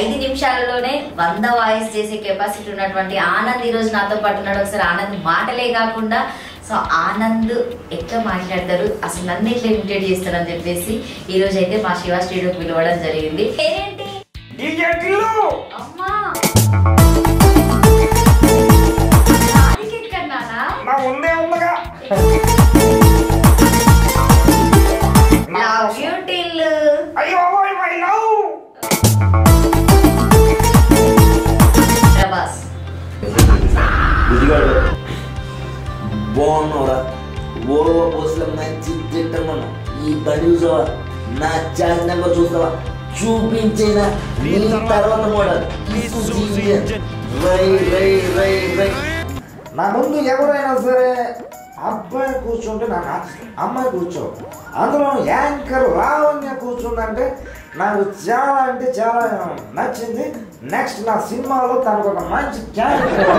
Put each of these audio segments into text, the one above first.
5 నిమిషాలలోనే 100 voice చేసే capacity ఉన్నటువంటి ఆనంద్ ఈ రోజు నాతో పాటు ఉన్నాడు. ఒకసారి ఆనంద్ మాటలే కాకుండా సో ఆనంద్ ఎట్లా మాట్లాడతారు, అసలు నన్ను ఎట్లా ఇమిటేట్ చేస్తారని చెప్పేసి ఈ రోజు అయితే మా శివ స్టూడియోకి పిలవడం జరిగింది. ఏంటి అమ్మా బాగున్నావురా ఓడవ పోస్టులో మంచి తిట్టమా ఈ బండి చూసావా, నా చార్జ్ నెంబర్ చూస్తావా, చూపించేదా నీ తర్వాత మోడల్ నా ముందు ఎవరైనా సరే అబ్బాయి కూర్చుంటే నాకు నచ్చదు, అమ్మాయి కూర్చో. అందులో యాంకర్ లావణ్య కూర్చుందంటే నాకు చాలా అంటే చాలా నచ్చింది. నెక్స్ట్ నా సినిమాలో తనకు ఒక మంచి క్యారెక్టర్.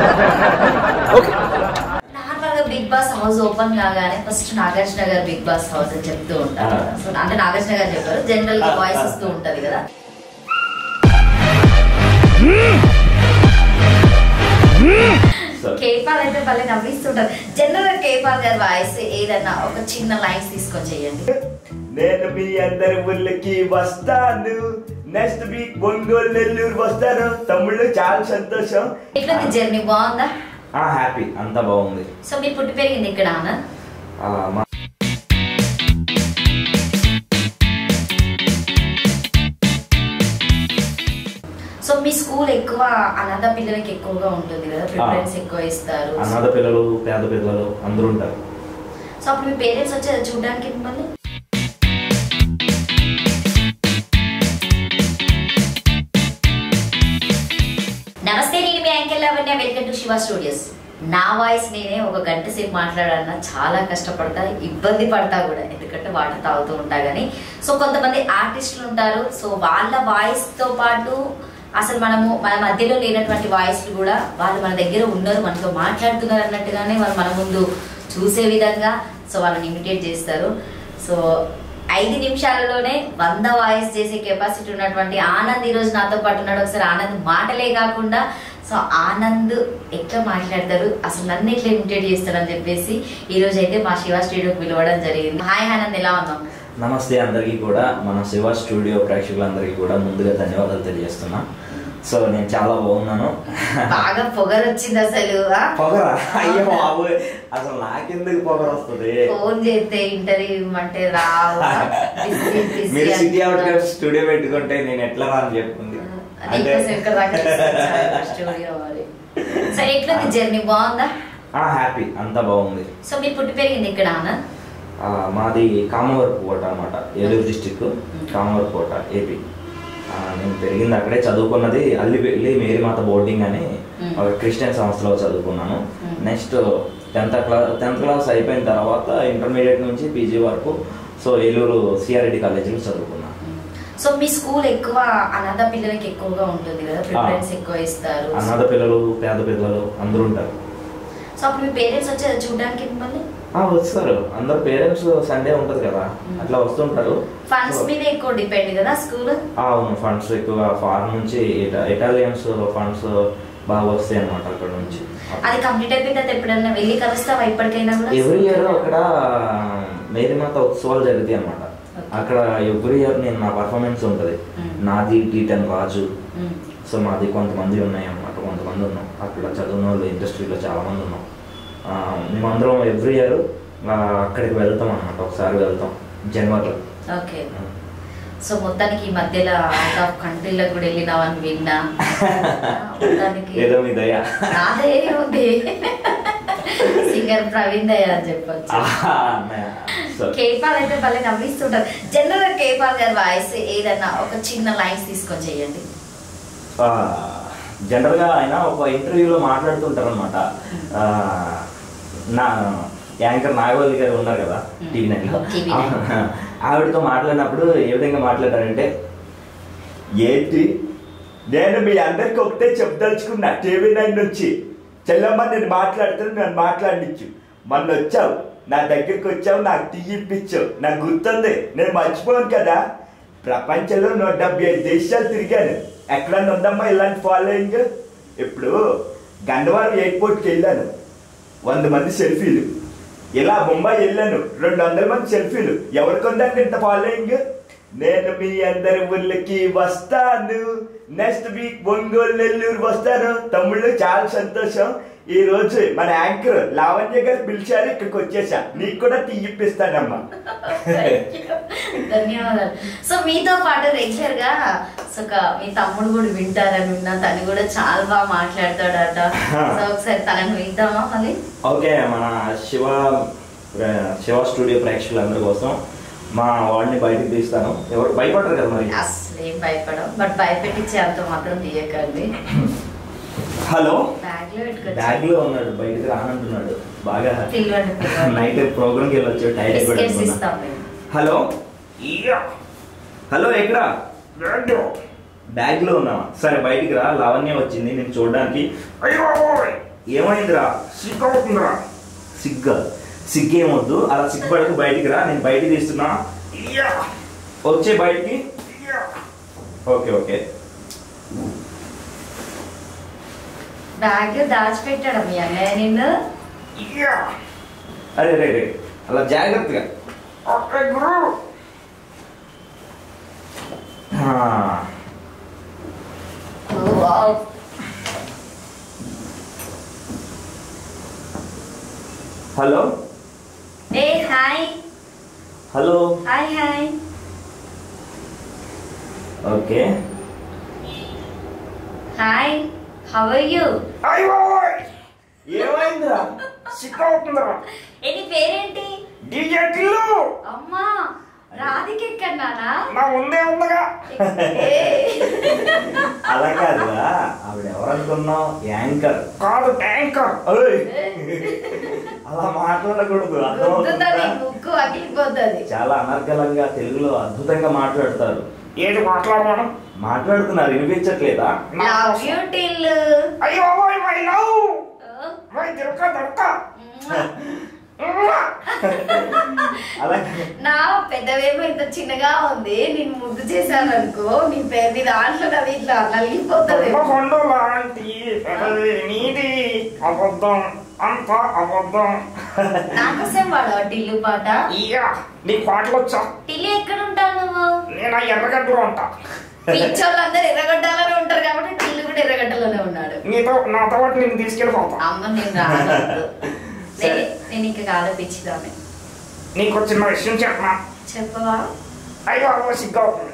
నార్మల్గా బిగ్ బాస్ హౌస్ ఓపెన్ కాగానే ఫస్ట్ నాగార్జున గారు బిగ్ బాస్ హౌస్ అని చెప్తూ ఉంటారు. సో అంటే నాగార్జున గారు చెప్పారు, జనరల్ గా వాయిస్ వస్తూ ఉంటది కదా. కేపాల్ అయితే భలే నవ్విస్తుంటారు. జనరల్ గా కేపాల్ గారి వాయిస్ ఏదన్నా ఒక చిన్న లైన్స్ తీసుకొని చెయ్యండి. నేను మీ అందరి ఊళ్ళకి వస్తాను, నెక్స్ట్ వీక్ ఒంగోలు నెల్లూరు వస్తాను. తమ్ముళ్ళు చాలా సంతోషం. ఎట్లా జర్నీ బాగుందా? హ్యాపీ, అంతా బాగుంది. సో మీరు పుట్టి పెరిగింది ఇక్కడ? సో మీ స్కూల్ ఎక్కువ అనాథ పిల్లలకి ఎక్కువగా ఉంటుంది కదా, ప్రిఫరెన్స్ ఎక్కువ ఇస్తారు. అనాథ పిల్లలు, పేద పిల్లలు అందరూ ఉంటారు. సో అప్పుడు మీ పేరెంట్స్ వచ్చారు చూడడానికి మిమ్మల్ని? నమస్తే, నేను మీ anchor Lavanya. Welcome to Shiva studios. నా వాయిస్ నేనే ఒక గంట సేపు మాట్లాడాలన్నా చాలా కష్టపడతా, ఇబ్బంది పడతా కూడా, ఎందుకంటే వాటర్ తాగుతూ ఉంటా. కానీ సో కొంతమంది ఆర్టిస్టులు ఉంటారు, సో వాళ్ళ వాయిస్ తో పాటు అసలు మన మధ్యలో లేనటువంటి వాయిస్లు కూడా వాళ్ళు మన దగ్గర ఉన్నారు, మనతో మాట్లాడుతున్నారు అన్నట్టుగానే వాళ్ళు మన ముందు చూసే విధంగా సో వాళ్ళని ఇమిటేట్ చేస్తారు. సో 5 నిమిషాలలోనే 100 వాయిస్ చేసే కెపాసిటీ ఉన్నటువంటి ఆనంద్ ఈ రోజు నాతో పాటు ఉన్నాడు. ఒకసారి ఆనంద్ మాటలే కాకుండా సో ఆనంద్ ఎట్లా మాట్లాడతారు, అసలు నన్ను ఎట్లా ఇమిటేట్ చేస్తారని చెప్పేసి ఈ రోజు అయితే మా శివ స్టూడియోకి పిలవడం జరిగింది. హాయ్ ఆనంద్, ఎలా ఉన్నాం? నమస్తే అందరికీ కూడా, మన శివ స్టూడియో ప్రేక్షకులందరికీ కూడా ముందుగా ధన్యవాదాలు తెలియజేస్తున్నా. సో నేను చాలా బాగున్నాను. బాగా పొగరు వచ్చింది అసలు. పొగరా? అయ్యో బాబు, అసలు నాకెందుకు పొగరు వస్తుంది? ఫోన్ చేస్తే ఇంటర్వ్యూ అంటే రావు. మీరు సిటీ అవుట్ స్టూడియో పెట్టుకుంటే నేను ఎట్లా అని చెప్పుకుంది. సరే, ఎట్లా జర్నీ బాగుందా? హ్యాపీ, అంతా బాగుంది. సో మీరు పుట్టి పెరిగింది ఇక్కడ? మాది కామవరపుకోట అనమాట, ఏలూరు డిస్టిక్ కామవరపుకోట, ఏపీ. నేను పెరిగింది అక్కడే, చదువుకున్నది అల్లిపల్లి మేరీమాత బోర్డింగ్ అని ఒక క్రిస్టియన్ సంస్థలో చదువుకున్నాను. నెక్స్ట్ 10th క్లాస్ అయిపోయిన తర్వాత ఇంటర్మీడియట్ నుంచి పీజీ వరకు సో ఏలూరు సిఆర్ఐడి కాలేజీలో చదువుకున్నాను. సో మీ స్కూల్ ఎక్కువ అనాథ పిల్లలకి ఎక్కువగా ఉంటుంది కదా, ప్రిఫరెన్స్ ఎక్కువ ఇస్తారు. అనాథ పిల్లలు, పేద పిల్లలు అందరూ ఉంటారు. సో అప్పుడు మీ పేరెంట్స్ వచ్చారు చూడడానికి మిమ్మల్ని? వస్తారు, అందరు పేరెంట్స్ సండే ఉంటది కదా, అట్లా వస్తుంటారు. ఫండ్స్ మీద ఎక్కువ డిపెండ్ కదా స్కూల్? అవును, ఫండ్స్ ఎక్కువ ఫారెన్ నుంచి ఇటాలియన్స్ ఫండ్స్ బాగా వస్తాయి అన్నమాట అక్కడ నుంచి. అది కంప్లీట్ అయిపోయిన తర్వాత ఎప్పుడైనా వెళ్ళి కలుస్తావా ఇప్పటికైనా కూడా? ఎవ్రీ ఇయర్ అక్కడ మేరీమాత ఉత్సవాలు జరుగుతాయి అన్నమాట. అక్కడ ఎవ్రీ ఇయర్ నేను నా పర్ఫార్మెన్స్ ఉంటుంది. నాది T10 రాజు. సో మాది కొంతమంది ఉన్నాయి అన్నమాట, కొంతమంది ఉన్నాం అక్కడ చదువున్న వాళ్ళు, ఇండస్ట్రీలో చాలా మంది ఉన్నాం. మేమందరం ఎవ్రీ ఇయర్ అక్కడికి వెళ్తాం అన్నమాట. ఒకసారి వెళ్తాం జనవరిలో. ఓకే. సో మొత్తానికి ఈ మధ్యలో అవుట్ ఆఫ్ కంట్రీలకు కూడా వెళ్ళినావని విన్నా. ఏదో మీ దయ. నాదే ఉంది, సింగర్ ప్రవీణ్ దయ అని చెప్పొచ్చు. కేపాల్ అయితే భలే నవ్విస్తుంటారు. జనరల్ గా కేపాల్ గారి వాయిస్ ఏదన్నా ఒక చిన్న లైన్స్ తీసుకొని చెయ్యండి. జనరల్ గా ఆయన ఒక ఇంటర్వ్యూలో మాట్లాడుతుంటారు అనమాట. నా యాంకర్ నాగవల్లి గారు ఉన్నారు కదా టీవీ9 లో, ఆవిడతో మాట్లాడినప్పుడు ఏ విధంగా మాట్లాడారంటే, ఏంటి నేను మీ అందరికి ఒకటే చెప్పదలుచుకున్నా, టీవీ9 నుంచి చెల్లమ్మ నేను మాట్లాడుతాను, నన్ను మాట్లాడించు. మొన్న వచ్చావు నా దగ్గరికి, వచ్చావు నాకు టీ ఇప్పించావు, నాకు గుర్తుంది, నేను మర్చిపోను కదా. ప్రపంచంలో 175 దేశాలు తిరిగాను, ఎక్కడన్నా ఉందమ్మా ఇలాంటి ఫాలోయింగ్? ఇప్పుడు గన్నవరం ఎయిర్పోర్ట్కి వెళ్ళాను, 100 మంది సెల్ఫీలు. ఇలా ముంబై వెళ్ళాను, 200 మంది సెల్ఫీలు. ఎవరికి ఉందండి ఇంత ఫాలోయింగ్? నేను మీ అందరి ఊళ్ళకి వస్తాను, నెక్స్ట్ వీక్ ఒంగోలు నెల్లూరు వస్తాను. తమ్ముళ్ళు చాలా సంతోషం. ఈ రోజు మన యాంకర్ లావణ్య గారు పిలిచారు, ఇక్కడికి వచ్చేసా. నీకు కూడా తీయిప్పిస్తానమ్మా. ధన్యవాదాలు. సో మీతో పాటు రెగ్యులర్ గా మీ తమ్ముడు కూడా వింటారని విన్నా, తను కూడా చాలా బాగా మాట్లాడతాడట. సో ఒకసారి తనని విందామా మళ్ళీ? ఓకే, మన శివ స్టూడియో ప్రేక్షకులందరి కోసం మా వాడిని బయటకు తీస్తాను. ఎవరు భయపడరు కదా మరి? అసలు ఏం భయపడం, బట్ భయపెట్టించే అంత మాత్రం తీయకండి. హలో, బ్యాగ్ లో ఉన్నాడు, బయటకు రానంటున్నాడు. బాగా పిలవండి. నైట్ ప్రోగ్రామ్కి వెళ్ళొచ్చు, టైట్. హలో హలో, ఎక్కడ? బ్యాగ్ లో ఉన్నావా? సరే బయటికి రా, లావణ్య వచ్చింది నేను చూడడానికి. ఏమైందిరా? సిగ్గేమొద్దు, అలా సిగ్గుపడకు, బయటికి రా, నేను బయటికి తీస్తున్నా. వచ్చే బయటికి. Okay okay. బ్యాగ్ దాచిపెట్టాడు మీ అన్నయ్య నిన్ను? అరే రే రే, అలా జాగ్రత్తగా. హలో. ఏ hi. Hello. Hi hi. Okay. Hi, how are you? ఏమైందిరా? సిక్కవుతుందిరా. నీ పేరేంటి? అమ్మా రాధికెక్కన్నానా? నా ఉందే ఉందగా. అలా కాదురా, ఆవిడ ఎవరనుకున్నావు? యాంకర్ కాదు, ట్యాంకర్. అలా మాట్లాడకూడదు, ముక్కు అగిలిపోతుంది. చాలా అనర్గళంగా తెలుగులో అద్భుతంగా మాట్లాడతారు. ఏది మాట్లాడమను? మాట్లాడుతున్నారు, వినిపించట్లేదా? Love you till. అయ్యో మై లవ్, మై దొరక దొరక. అలా నా పెద్దవేమో ఇంత చిన్నగా ఉంది, నేను ముద్దు చేశాను అనుకో, నీ పేరు దాంట్లో అది ఇట్లా నలిగిపోతుంది. కొండ లాంటి నీది అబద్ధం, అంత అబద్ధం. నాకోసం వాడు టిల్లు పాట. ఇయ్యా, నీ పాటలు వచ్చా? టిల్లు ఎక్కడ ఉంటావు నువ్వు? నేను ఆ ఎర్రగడ్డలో ఉంటా. పిచ్చోళ్ళందరూ ఎర్రగడ్డలోనే ఉంటారు కాబట్టి టిల్లు కూడా ఎర్రగడ్డలోనే ఉన్నాడు. నాతో పాటు నేను తీసుకెళ్ళిపోతా. అమ్మ నేను రాను, నేను ఇంకా ఆలోచించుదామే. నీకు చిన్న విషయం చెప్పనా? చెప్పవా? అయ్యో సిగ్గు అవుతుంది.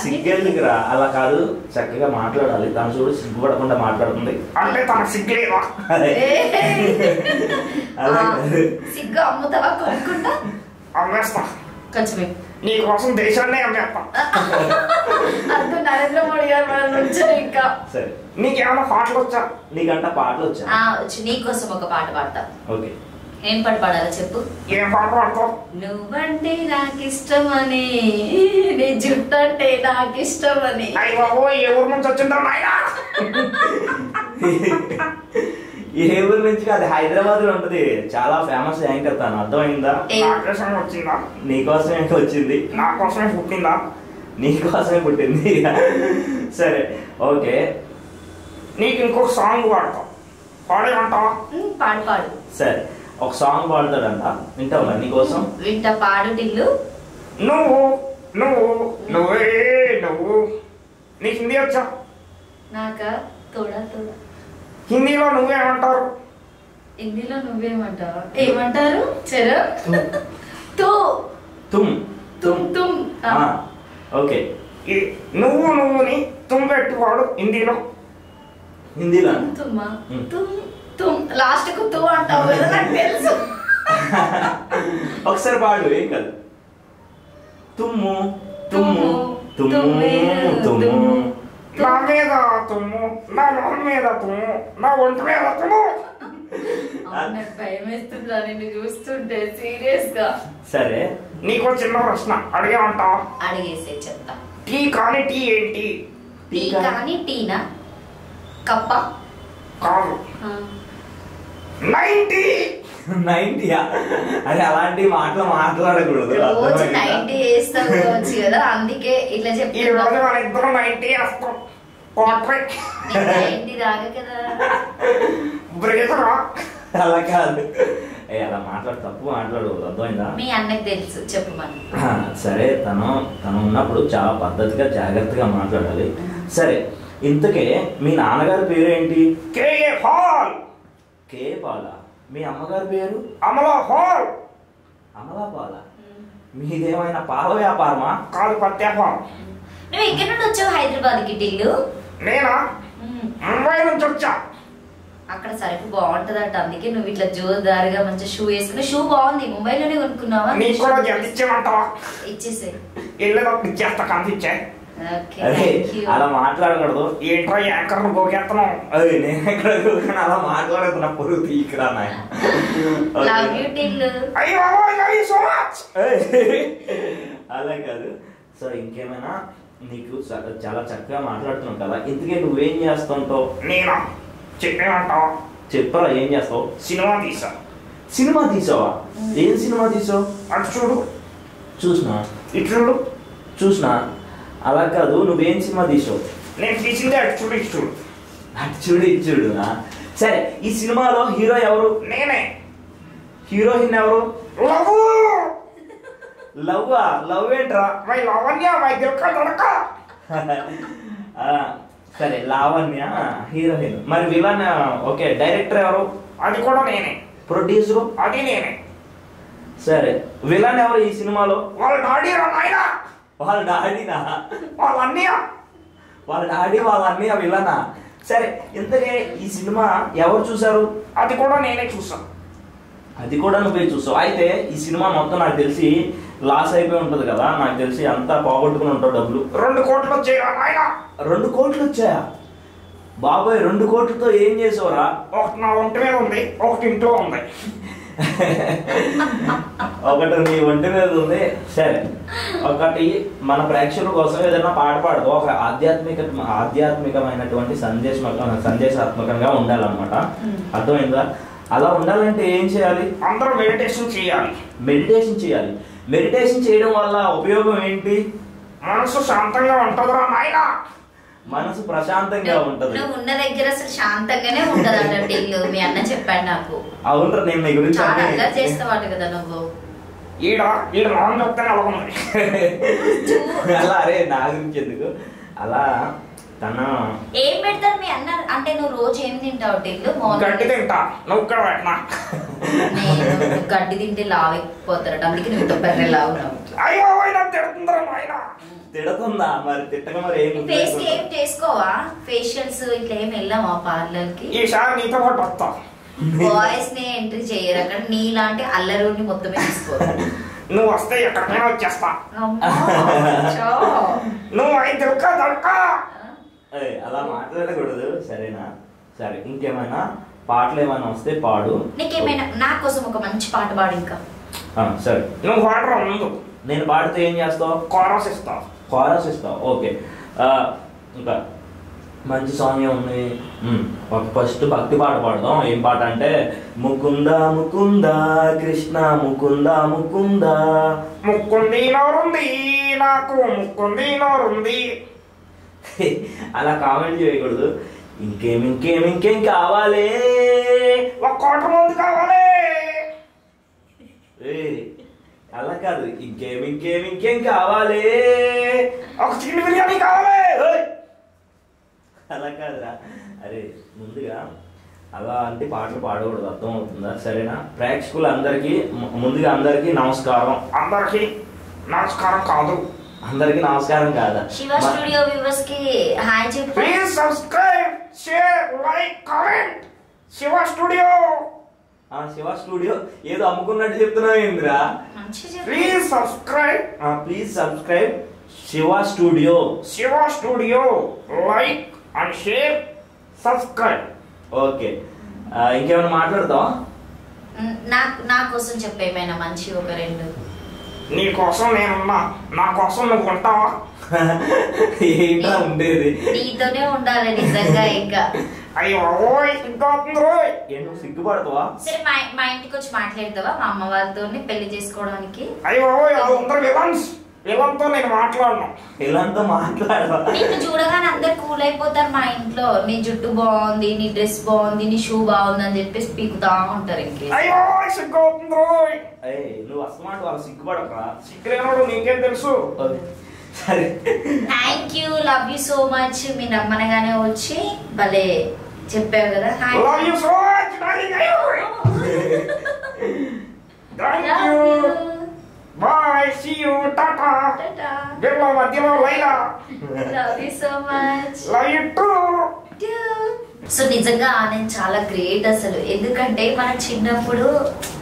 సిగ్గెందుకురా? అలా కాదు, చక్కగా మాట్లాడాలి. తను చూడు సిగ్గుపడకుండా మాట్లాడుతుంది. అంటే తనకు సిగ్గులేవా? సిగ్గు అమ్ముతావా? కొనుక్కుంటా? అమ్మేస్తా. కొంచెం నీకోసం దేశాన్నే అమ్మేస్తా. అంటూ నరేంద్ర మోడీ గారు మనం వచ్చారు. ఇంకా సరే, నీకేమైనా పాటలు వచ్చా? నీకంట పాటలు వచ్చా? వచ్చి నీకోసం ఒక పాట పాడతా. ఓకే, ఏం పాట పాడాలో చెప్పు. ఏం పాట పాడతావు? నువ్వంటే నాకు ఇష్టమని, నీ జుట్టు అంటే నాకు ఇష్టమని. అయ్య బాబు, ఏ ఊరు నుంచి వచ్చిందో నాయనా? ఏ ఊరు నుంచి కాదు, హైదరాబాద్ లో ఉంటది. చాలా ఫేమస్ యాంకర్ తను, అర్థమైందా? నాకోసమే వచ్చిందా? నీకోసమే వచ్చింది. నా కోసమే పుట్టిందా? నీకోసమే పుట్టింది. సరే ఓకే, నీకు ఇంకొక సాంగ్ పాడతావు, పాడేమంటావా? పాడు పాడు. సరే, ఒక సాంగ్ పాడతాడంట, వింటావా? నీకోసం వింటా, పాడు టిల్లు. నువ్వు నువ్వు నువ్వే నువ్వు. నీకు హిందీ వచ్చా? నాకా తోడా తోడా. హిందీలో నువ్వేమంటారు? హిందీలో నువ్వేమంటావా? ఏమంటారు? చర తూ తుమ్ తుమ్ తుమ్. ఓకే, నువ్వు నువ్వుని తుమ్ పెట్టువాడు హిందీలో. హిందీలో తుమ్మా తుమ్ తుమ్, లాస్ట్ కు తూ అంటావు కదా, నాకు తెలుసు. ఒకసారి పాడు, ఏం కాదు. తుమ్ము తుమ్ము తుమ్ము తుమ్ము, నా మీద తుమ్ము, నా మొహం మీద తుమ్ము, నా ఒంటి మీద తుమ్ము. నాకు భయం వేస్తుందా నిన్ను చూస్తుంటే, సీరియస్ గా. సరే, నీకు చిన్న ప్రశ్న అడిగేమంటావా? అడిగేసే చెప్తా. టీ కానీ టీ ఏంటి? టీ కానీ టీనా? కప్ప కాదు, 90. 90యా? అరే అలాంటి మాటలు మాట్లాడకూడదు. రోజు 90 వేస్తాం కావచ్చు కదా, అందుకే ఇట్లా ఈ చెప్తున్నా. రోజు మన ఇద్దరం 90 వేస్తాం. కోట్రే ఏంటి రాగా కదా బ్రేకరా. అలా కాదు, అలా మాట్లాడు, తప్పు మాట్లాడు, అర్థమైందా? మీ అన్నకి తెలుసు, చెప్పు మరి. సరే, తను ఉన్నప్పుడు చాలా పద్ధతిగా జాగ్రత్తగా మాట్లాడాలి. సరే, ఇంతకే మీ నాన్నగారి పేరు ఏంటి? KA hall. కే పాల. మీ అమ్మగారి పేరు? అమలా హాల్. అమలా పాల. మీదేమైనా పాల వ్యాపారమా? కాదు, పత్యాపం. నువ్వు ఎక్కడి నుండి వచ్చావు హైదరాబాద్కి టిల్లు? నేనా ముంబై నుంచి వచ్చా. అక్కడ సరుకు బాగుంటదట, అందుకే నువ్వు ఇట్లా జోరుదారుగా మంచి షూ వేసుకుని. షూ బాగుంది, ముంబైలోనే కొనుక్కున్నావా? నీకు కూడా ఇచ్చేమంటావా? ఇచ్చేసే. ఇల్లు ఇచ్చేస్తా, కనిపించే. ఓకే, అరే థ్యాంక్ యూ. అలా మాట్లాడకూడదు. ఏంట్రా యాంకర్ ను గోకెత్తనం? అదే నేను ఎక్కడ కూర్చొని అలా మాట్లాడుతున్నా, పొరుగు తీయకురా నాయన. Love you Tillu. అయ్యో లవ్ యూ సో మచ్. అలా కాదు. సో ఇంకేమైనా నీకు చాలా చక్కగా మాట్లాడుతున్నావు కదా, ఇంతకే నువ్వేం చేస్తుంటావు? నేనా చెప్పేమంటావా? చెప్పరా, ఏం చేస్తావు? సినిమా తీసా. సినిమా తీసావా? ఏం సినిమా తీసావు? అటు చూడు, చూసినా? ఇటు చూడు. చూసినా? అలా కాదు, నువ్వేం సినిమా తీసావు? నేను తీసిందే అటు చూడు, ఇటు చూడు. అటు చూడు, ఇటు చూడు. సరే, ఈ సినిమాలో హీరో ఎవరు? నేనే. హీరోయిన్ ఎవరు? లవ్. లవ్వా? లవ్ ఏంట్రా? మై లావణ్య, మై దిల్క దడక. సరే, లావణ్య హీరోయిన్. మరి విలన్? ఓకే, డైరెక్టర్ ఎవరు? అది కూడా నేనే. ప్రొడ్యూసరు? అది నేనే. సరే, విలన్ ఎవరు ఈ సినిమాలో? వాళ్ళ డాడీ రా నాయనా. వాళ్ళ డాడీనా? వాళ్ళ అన్నయ్య. వాళ్ళ డాడీ వాళ్ళ అన్నయ్య విలనా? సరే, ఇంతకే ఈ సినిమా ఎవరు చూసారు? అది కూడా నేనే చూసా. అది కూడా నువ్వే చూసావు. అయితే ఈ సినిమా మొత్తం నాకు తెలిసి లాస్ అయిపోయి ఉంటది కదా, నాకు తెలిసి అంతా పోగొట్టుకుని ఉంటావు డబ్బులు. 2 కోట్లు వచ్చాయా నాయనా? 2 కోట్లు వచ్చాయా? బాబాయ్, 2 కోట్లతో ఏం చేసావురా? ఒకటి నా ఒంటి మీద ఉంది, ఒకటి ఇంట్లో ఉంది. ఒకటి నీ ఒంటి మీద ఉంది. సరే, ఒకటి మన ప్రేక్షకుల కోసం ఏదైనా పాట పాడదు. ఒక ఆధ్యాత్మికమైనటువంటి సందేశాత్మకంగా ఉండాలన్నమాట. అర్థమైందా? అలా ఉండాలంటే ఏం చేయాలి? అందరూ మెడిటేషన్ చేయాలి. మెడిటేషన్ చేయాలి. మెడిటేషన్ చేయడం వల్ల ఉపయోగం ఏంటి? మనసు శాంతంగా ఉంటుందిరా నాయనా. మనసు ప్రశాంతంగా ఉంటది. నువ్వు ఉన్న దగ్గర అసలు శాంతంగానే ఉంటదట టిల్లు. మీ అన్న చెప్పాడు నాకు. అవునరా, నేను నీ గురించి చాలా అల్లరి చేస్తావాట కదా నువ్వు. ఈడ నాన్న చెప్తానే అలా ఉంది. అలా అరే, నా గురించి ఎందుకు అలా? తన ఏం పెడతారు మీ అన్న? అంటే నువ్వు రోజు ఏం తింటావు టిల్లు? గడ్డి తింటా, నువ్వు ఇక్కడ పెట్టినా. నేను గడ్డి తింటే లావైపోతారట, అందుకే నువ్వు ఇంత బర్రె లావు. అయ్యో నాకు తిడుతుందిరా నాయనా. తిడుతుందా? మరి తిట్టక మరి ఏం? ఫేస్ కి ఏం చేసుకోవా? ఫేషియల్స్ ఇట్లా ఏం వెళ్ళావా పార్లర్ కి? ఈసారి నీతో పాటు వస్తా. బాయ్స్ ని ఎంట్రీ చేయరు అక్కడ. నీలాంటి అల్లరుని మొత్తమే తీసుకోరు. నువ్వు వస్తే ఎక్కడికైనా వచ్చేస్తా. అమ్మో, చో. నువ్వు అయితే దొరక. అలా మాట్లాడకూడదు, సరేనా? సరే, ఇంకేమైనా పాటలు ఏమైనా వస్తే పాడు. నీకేమైనా నా కోసం ఒక మంచి పాట పాడు ఇంకా. సరే, నువ్వు పాడరా ముందు. నేను పాడితే ఏం చేస్తావు? కోరస్ ఇస్తావు. కోరస్ ఇస్తావు, ఓకే. ఇంకా మంచి సాంగ్ ఉంది. ఒక ఫస్ట్ భక్తి పాట పాడదాం. ఏం పాట అంటే, ముకుంద ముకుంద కృష్ణ ముకుంద ముకుంద. ముక్కుంది నోరుంది నాకు, ముక్కుంది నోరుంది. అలా కామెంట్ చేయకూడదు. ఇంకేం కావాలి? 1 కోట్ల మంది కావాలి. అలా కాదు, ఇంకేం కావాలి? 1 చికెన్ బిర్యానీ కావాలి. అలా కాదురా. అరే, ముందుగా అలాంటి పాటలు పాడకూడదు, అర్థం అవుతుందా? సరేనా? ప్రేక్షకులందరికీ ముందుగా అందరికీ నమస్కారం. అందరికి నమస్కారం కాదు, అందరికీ నమస్కారం కాదా? శివ స్టూడియో వ్యూవర్స్ కి హాయ్ చెప్పు. Please subscribe, share, like, comment. Shiva studio. Shiva studio ఏదో అమ్ముకున్నట్టు చెప్తున్నావు ఏంద్రా? Please subscribe. Please subscribe Shiva studio. Shiva studio, like and share, subscribe. Okay, ఇంకేమైనా మాట్లాడతావా? నా కోసం చెప్పేమైనా మంచి ఒక 2. నీ కోసం నేనున్నా, నా కోసం నువ్వు ఉంటావా? ఏంటా ఉండేది? నీతోనే ఉండాలి నిజంగా. ఇంకా అయ్యో సిగ్గుతుంది రోయ్. నువ్వు సిగ్గుపడతావా? సరే, మా ఇంటికి వచ్చి మాట్లాడతావా మా అమ్మ వాళ్ళతో పెళ్లి చేసుకోవడానికి? అయ్యో అందరు విలన్స్ వీళ్ళంతా నేను మాట్లాడను. వీళ్ళంతా మాట్లాడవా? నిన్ను చూడగానే అందరు కూల్ అయిపోతారు మా ఇంట్లో. నీ జుట్టు బాగుంది, నీ డ్రెస్ బాగుంది, నీ షూ బాగుంది అని చెప్పేసి పీకుతా ఉంటారు. ఇంకే అయ్యో సిగ్గుతుందో. నువ్వు అసలు వాళ్ళు సిగ్గుపడక. సిగ్గులేనోడు నీకేం తెలుసు. సరే, thank you, love you so much. మీరు రమ్మనగానే వచ్చి భలే చెప్పావు కదా. Love you so much, darling. Thank you. Bye. See you. Tata. వీళ్ళ మధ్యలో Laila. Love you so much. Love you too. So నిజంగా నేను చాలా గ్రేట్ అసలు. ఎందుకంటే మనం చిన్నప్పుడు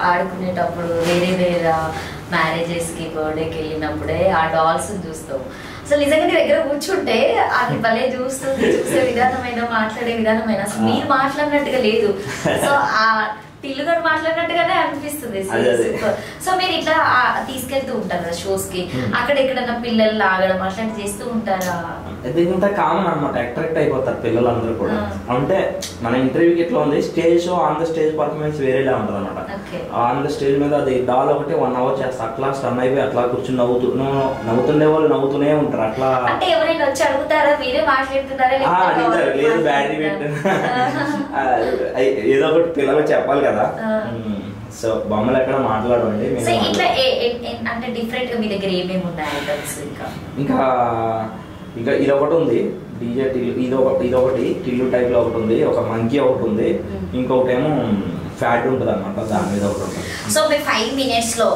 ఆడుకునేటప్పుడు వేరే వేరే మ్యారేజెస్ కి బర్త్డేకి వెళ్ళినప్పుడే ఆ డాల్స్ చూస్తాం. అసలు నిజంగా నీ దగ్గర కూర్చుంటే అది భలే చూస్తుంది. చూసే విధానమైన, మాట్లాడే విధానమైన అసలు మీరు మాట్లాడినట్టుగా లేదు. సో ఆ టిల్లుగాడు మాట్లాడినట్టుగానే అనిపిస్తుంది. సో మీరు ఇట్లా తీసుకెళ్తూ ఉంటారు కదా షోస్ కి, అక్కడ ఎక్కడన్నా పిల్లలు లాగడం అట్లాంటి చేస్తూ ఉంటారా? ఎందుకంటే కామన్ అనమాట, అట్రాక్ట్ అయిపోతారు పిల్లలందరూ కూడా. అంటే మన ఇంటర్వ్యూకి ఎట్లా ఉంది, stage show on the stage performance వేరేలా ఉంటుంది అనమాట. ఆన్ ద స్టేజ్ మీద అది డాల్ ఒకటి 1 hour చేస్తా, అట్లా స్టన్ అయిపోయి అట్లా కూర్చుని నవ్వుతుండే వాళ్ళు నవ్వుతూనే ఉంటారు. అట్లా అంటే ఎవరైనా వచ్చి అడుగుతారా మీరే మాట్లాడుతున్నారా? లేదు, బ్యాటరీ పెట్టు ఏదో ఒకటి పిల్లలకు చెప్పాలి కదా. సో బొమ్మలు ఎక్కడ మాట్లాడండి. అంటే డిఫరెంట్ గా మీ దగ్గర ఏమేమి ఉన్నాయి? ఇంకా ఇంకా ఇది ఒకటి ఉంది, డీజే టిల్లు. ఇదొకటి టిల్లు టైప్ లో ఒకటి ఉంది, ఒక మంకీ ఒకటి ఉంది, ఇంకొకటి ఏమో ఫ్యాట్ ఉంటుంది అనమాట, దాని మీద ఒకటి ఉంటుంది. సో మీరు 5 minutes లో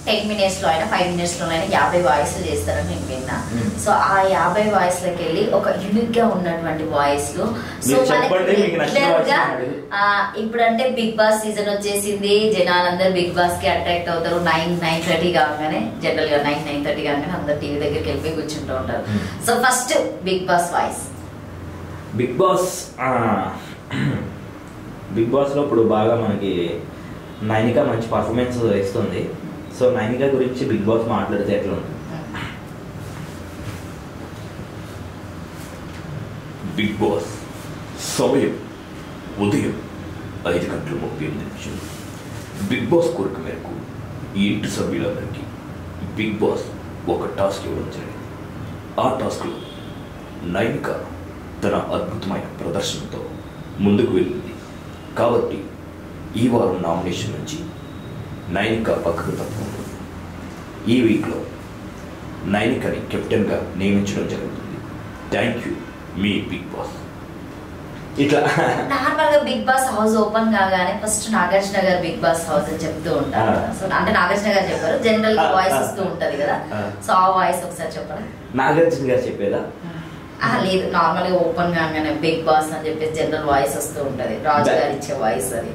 10 minutes లో అయినా 5 minutes లో అయినా 50 వాయిస్లు చేస్తారని నేను విన్నా. సో ఆ 50 వాయిస్లకి వెళ్ళి ఒక యూనిక్ గా ఉన్నటువంటి వాయిస్లు. సో ఇప్పుడంటే బిగ్ బాస్ సీజన్ వచ్చేసింది, జనాలందరూ బిగ్ బాస్ కి అట్రాక్ట్ అవుతారు. 9-9:30 కాగానే, జనరల్ గా 9-9:30 కాగానే అందరు టీవీ దగ్గరికి వెళ్ళిపోయి కూర్చుంటూ ఉంటారు. So first Bigg Boss voice. Bigg Boss లో ఇప్పుడు బాగా మనకి నైనిక మంచి పర్ఫార్మెన్స్ ఇస్తుంది. సో నైనిక గురించి బిగ్ బాస్ మాట్లాడితే ఎట్లా ఉంది? బిగ్ బాస్ సమయం ఉదయం 5:30 బిగ్ బాస్ కోరిక మేరకు ఈ ఇంటి సభ్యులందరికీ బిగ్ బాస్ ఒక టాస్క్ ఇవ్వడం జరిగింది. ఆ టాస్క్లో నైనిక తన అద్భుతమైన ప్రదర్శనతో ముందుకు వెళ్ళింది. కాబట్టి ఈ వారం నామినేషన్ నుంచి నైనిక పక్కకు తప్పుకుంటుంది. ఈ వీక్లో నైనికని కెప్టెన్గా నియమించడం జరుగుతుంది. థ్యాంక్ యూ మీ బిగ్ బాస్. ఇట్లా నార్మల్ గా బిగ్ బాస్ హౌస్ ఓపెన్ కాగానే ఫస్ట్ నాగార్జున గారు బిగ్ బాస్ హౌస్ అని చెప్తూ ఉంటారు. సో అంటే నాగార్జున గారు చెప్పారు, జనరల్ గా వాయిస్ వస్తూ ఉంటది కదా. సో ఆ వాయిస్ ఒకసారి చెప్పరా? నాగార్జున గారు చెప్పేదా? లేదు, నార్మల్ గా ఓపెన్ కాగానే బిగ్ బాస్ అని చెప్పేసి జనరల్ వాయిస్ వస్తూ ఉంటది, రాజు గారు ఇచ్చే వాయిస్ అది.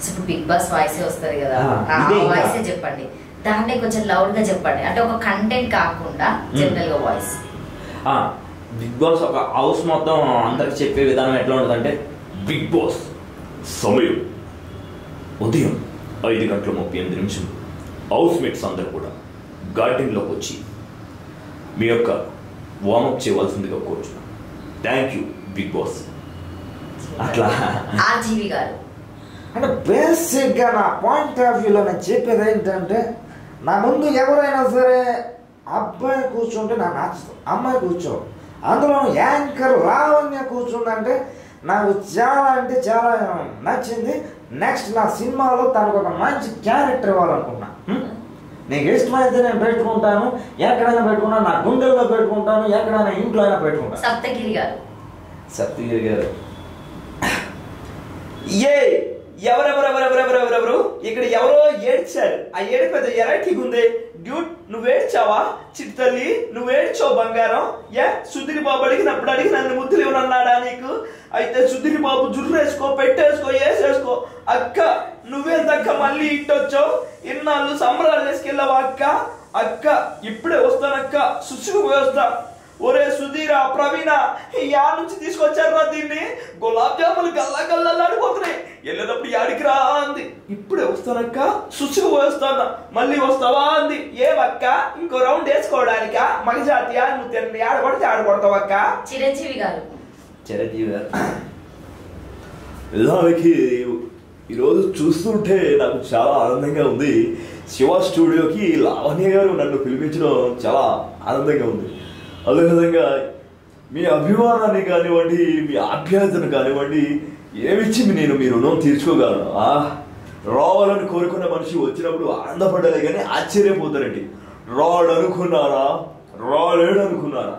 ఇప్పుడు బిగ్ బాస్ వాయిస్ వస్తుంది కదా, ఆ వాయిస్ చెప్పండి. దాన్ని కొంచెం లౌడ్ గా చెప్పండి, అంటే ఒక కంటెంట్ కాకుండా జనరల్ గా వాయిస్. బిగ్ బాస్ ఒక హౌస్ మొత్తం అందరికి చెప్పే విధానం ఎట్లా ఉంటుంది అంటే, బిగ్ బాస్ సమయం ఉదయం 5:30 హౌస్ మేట్స్ అందరు కూడా గార్డెన్లోకి వచ్చి మీ యొక్క వార్మప్ చేయవలసిందిగా కోరుచున్నాను. Thank you Bigg Boss. అట్లా ఆర్జీవి గారు అంటే బేసిక్గా నా పాయింట్ ఆఫ్ వ్యూలో నేను చెప్పేది ఏంటంటే, నా ముందు ఎవరైనా సరే అబ్బాయి కూర్చుంటే నాకు నచ్చుతుంది, అమ్మాయి కూర్చో. అందులో యాంకర్ లావణ్య కూర్చుందంటే నాకు చాలా అంటే చాలా నచ్చింది. నెక్స్ట్ నా సినిమాలో తనకు ఒక మంచి క్యారెక్టర్ ఇవ్వాలనుకున్నా. నీకు ఇష్టమైతే నేను పెట్టుకుంటాను, ఎక్కడైనా పెట్టుకుంటాను, నా గుండెల్లో పెట్టుకుంటాను, ఎక్కడైనా ఇంట్లో అయినా పెట్టుకుంటాను. సప్తగిరి గారు ఏ ఎవరెవరెవరెవరెవరెవరెవరు ఇక్కడ ఎవరో ఏడ్చారు. ఆ ఏడు పెద్ద ఎరాటిగా ఉంది. డ్యూట్ నువ్వు ఏడ్చావా? చిట్టి తల్లి నువ్వు ఏడ్చావు బంగారం. సుధీర్ బాబు అడిగినప్పుడు నన్ను ముద్దులు ఇవ్వనన్నాడా నీకు? అయితే సుధీర్ బాబు జుర్రు వేసుకో, పెట్టేసుకో, వేసేసుకో. అక్క నువ్వేందక్క మళ్ళీ ఇట్టొచ్చావు? ఇన్నాళ్ళు సంబరాలు వేసుకెళ్ళావా అక్క? అక్క ఇప్పుడే వస్తానక్క, సుసుకు వస్తా. ఒరే సుధీరా, ప్రవీణ, యా నుంచి తీసుకొచ్చారా దీన్ని? గులాబ్ జాములు గల్లా గల్లాడిపోతున్నాయి. వెళ్ళేటప్పుడు యాడికి రా అంది. ఇప్పుడే వస్తానక్క, సుసుకు వేస్తానా, మళ్ళీ వస్తావా అంది. ఏమక్క ఇంకో రౌండ్ వేసుకోవడానికా? మగజాతియా? నువ్వు తిన్న ఆడబడితే ఆడబడతావక్క. చిరంజీవి గారు లాకి ఈరోజు చూస్తుంటే నాకు చాలా ఆనందంగా ఉంది. శివ స్టూడియోకి లావణ్య గారు నన్ను పిలిపించడం చాలా ఆనందంగా ఉంది. అదేవిధంగా మీ అభిమానాన్ని కానివ్వండి, మీ ఆప్యాయతను కానివ్వండి, ఏమిచ్చి నేను మీ రుణం తీర్చుకోగలను. రావాలని కోరుకున్న మనిషి వచ్చినప్పుడు ఆనందపడ్డాలే కానీ ఆశ్చర్యపోతారండి. రాడనుకున్నారా, రాలేడు అనుకున్నారా,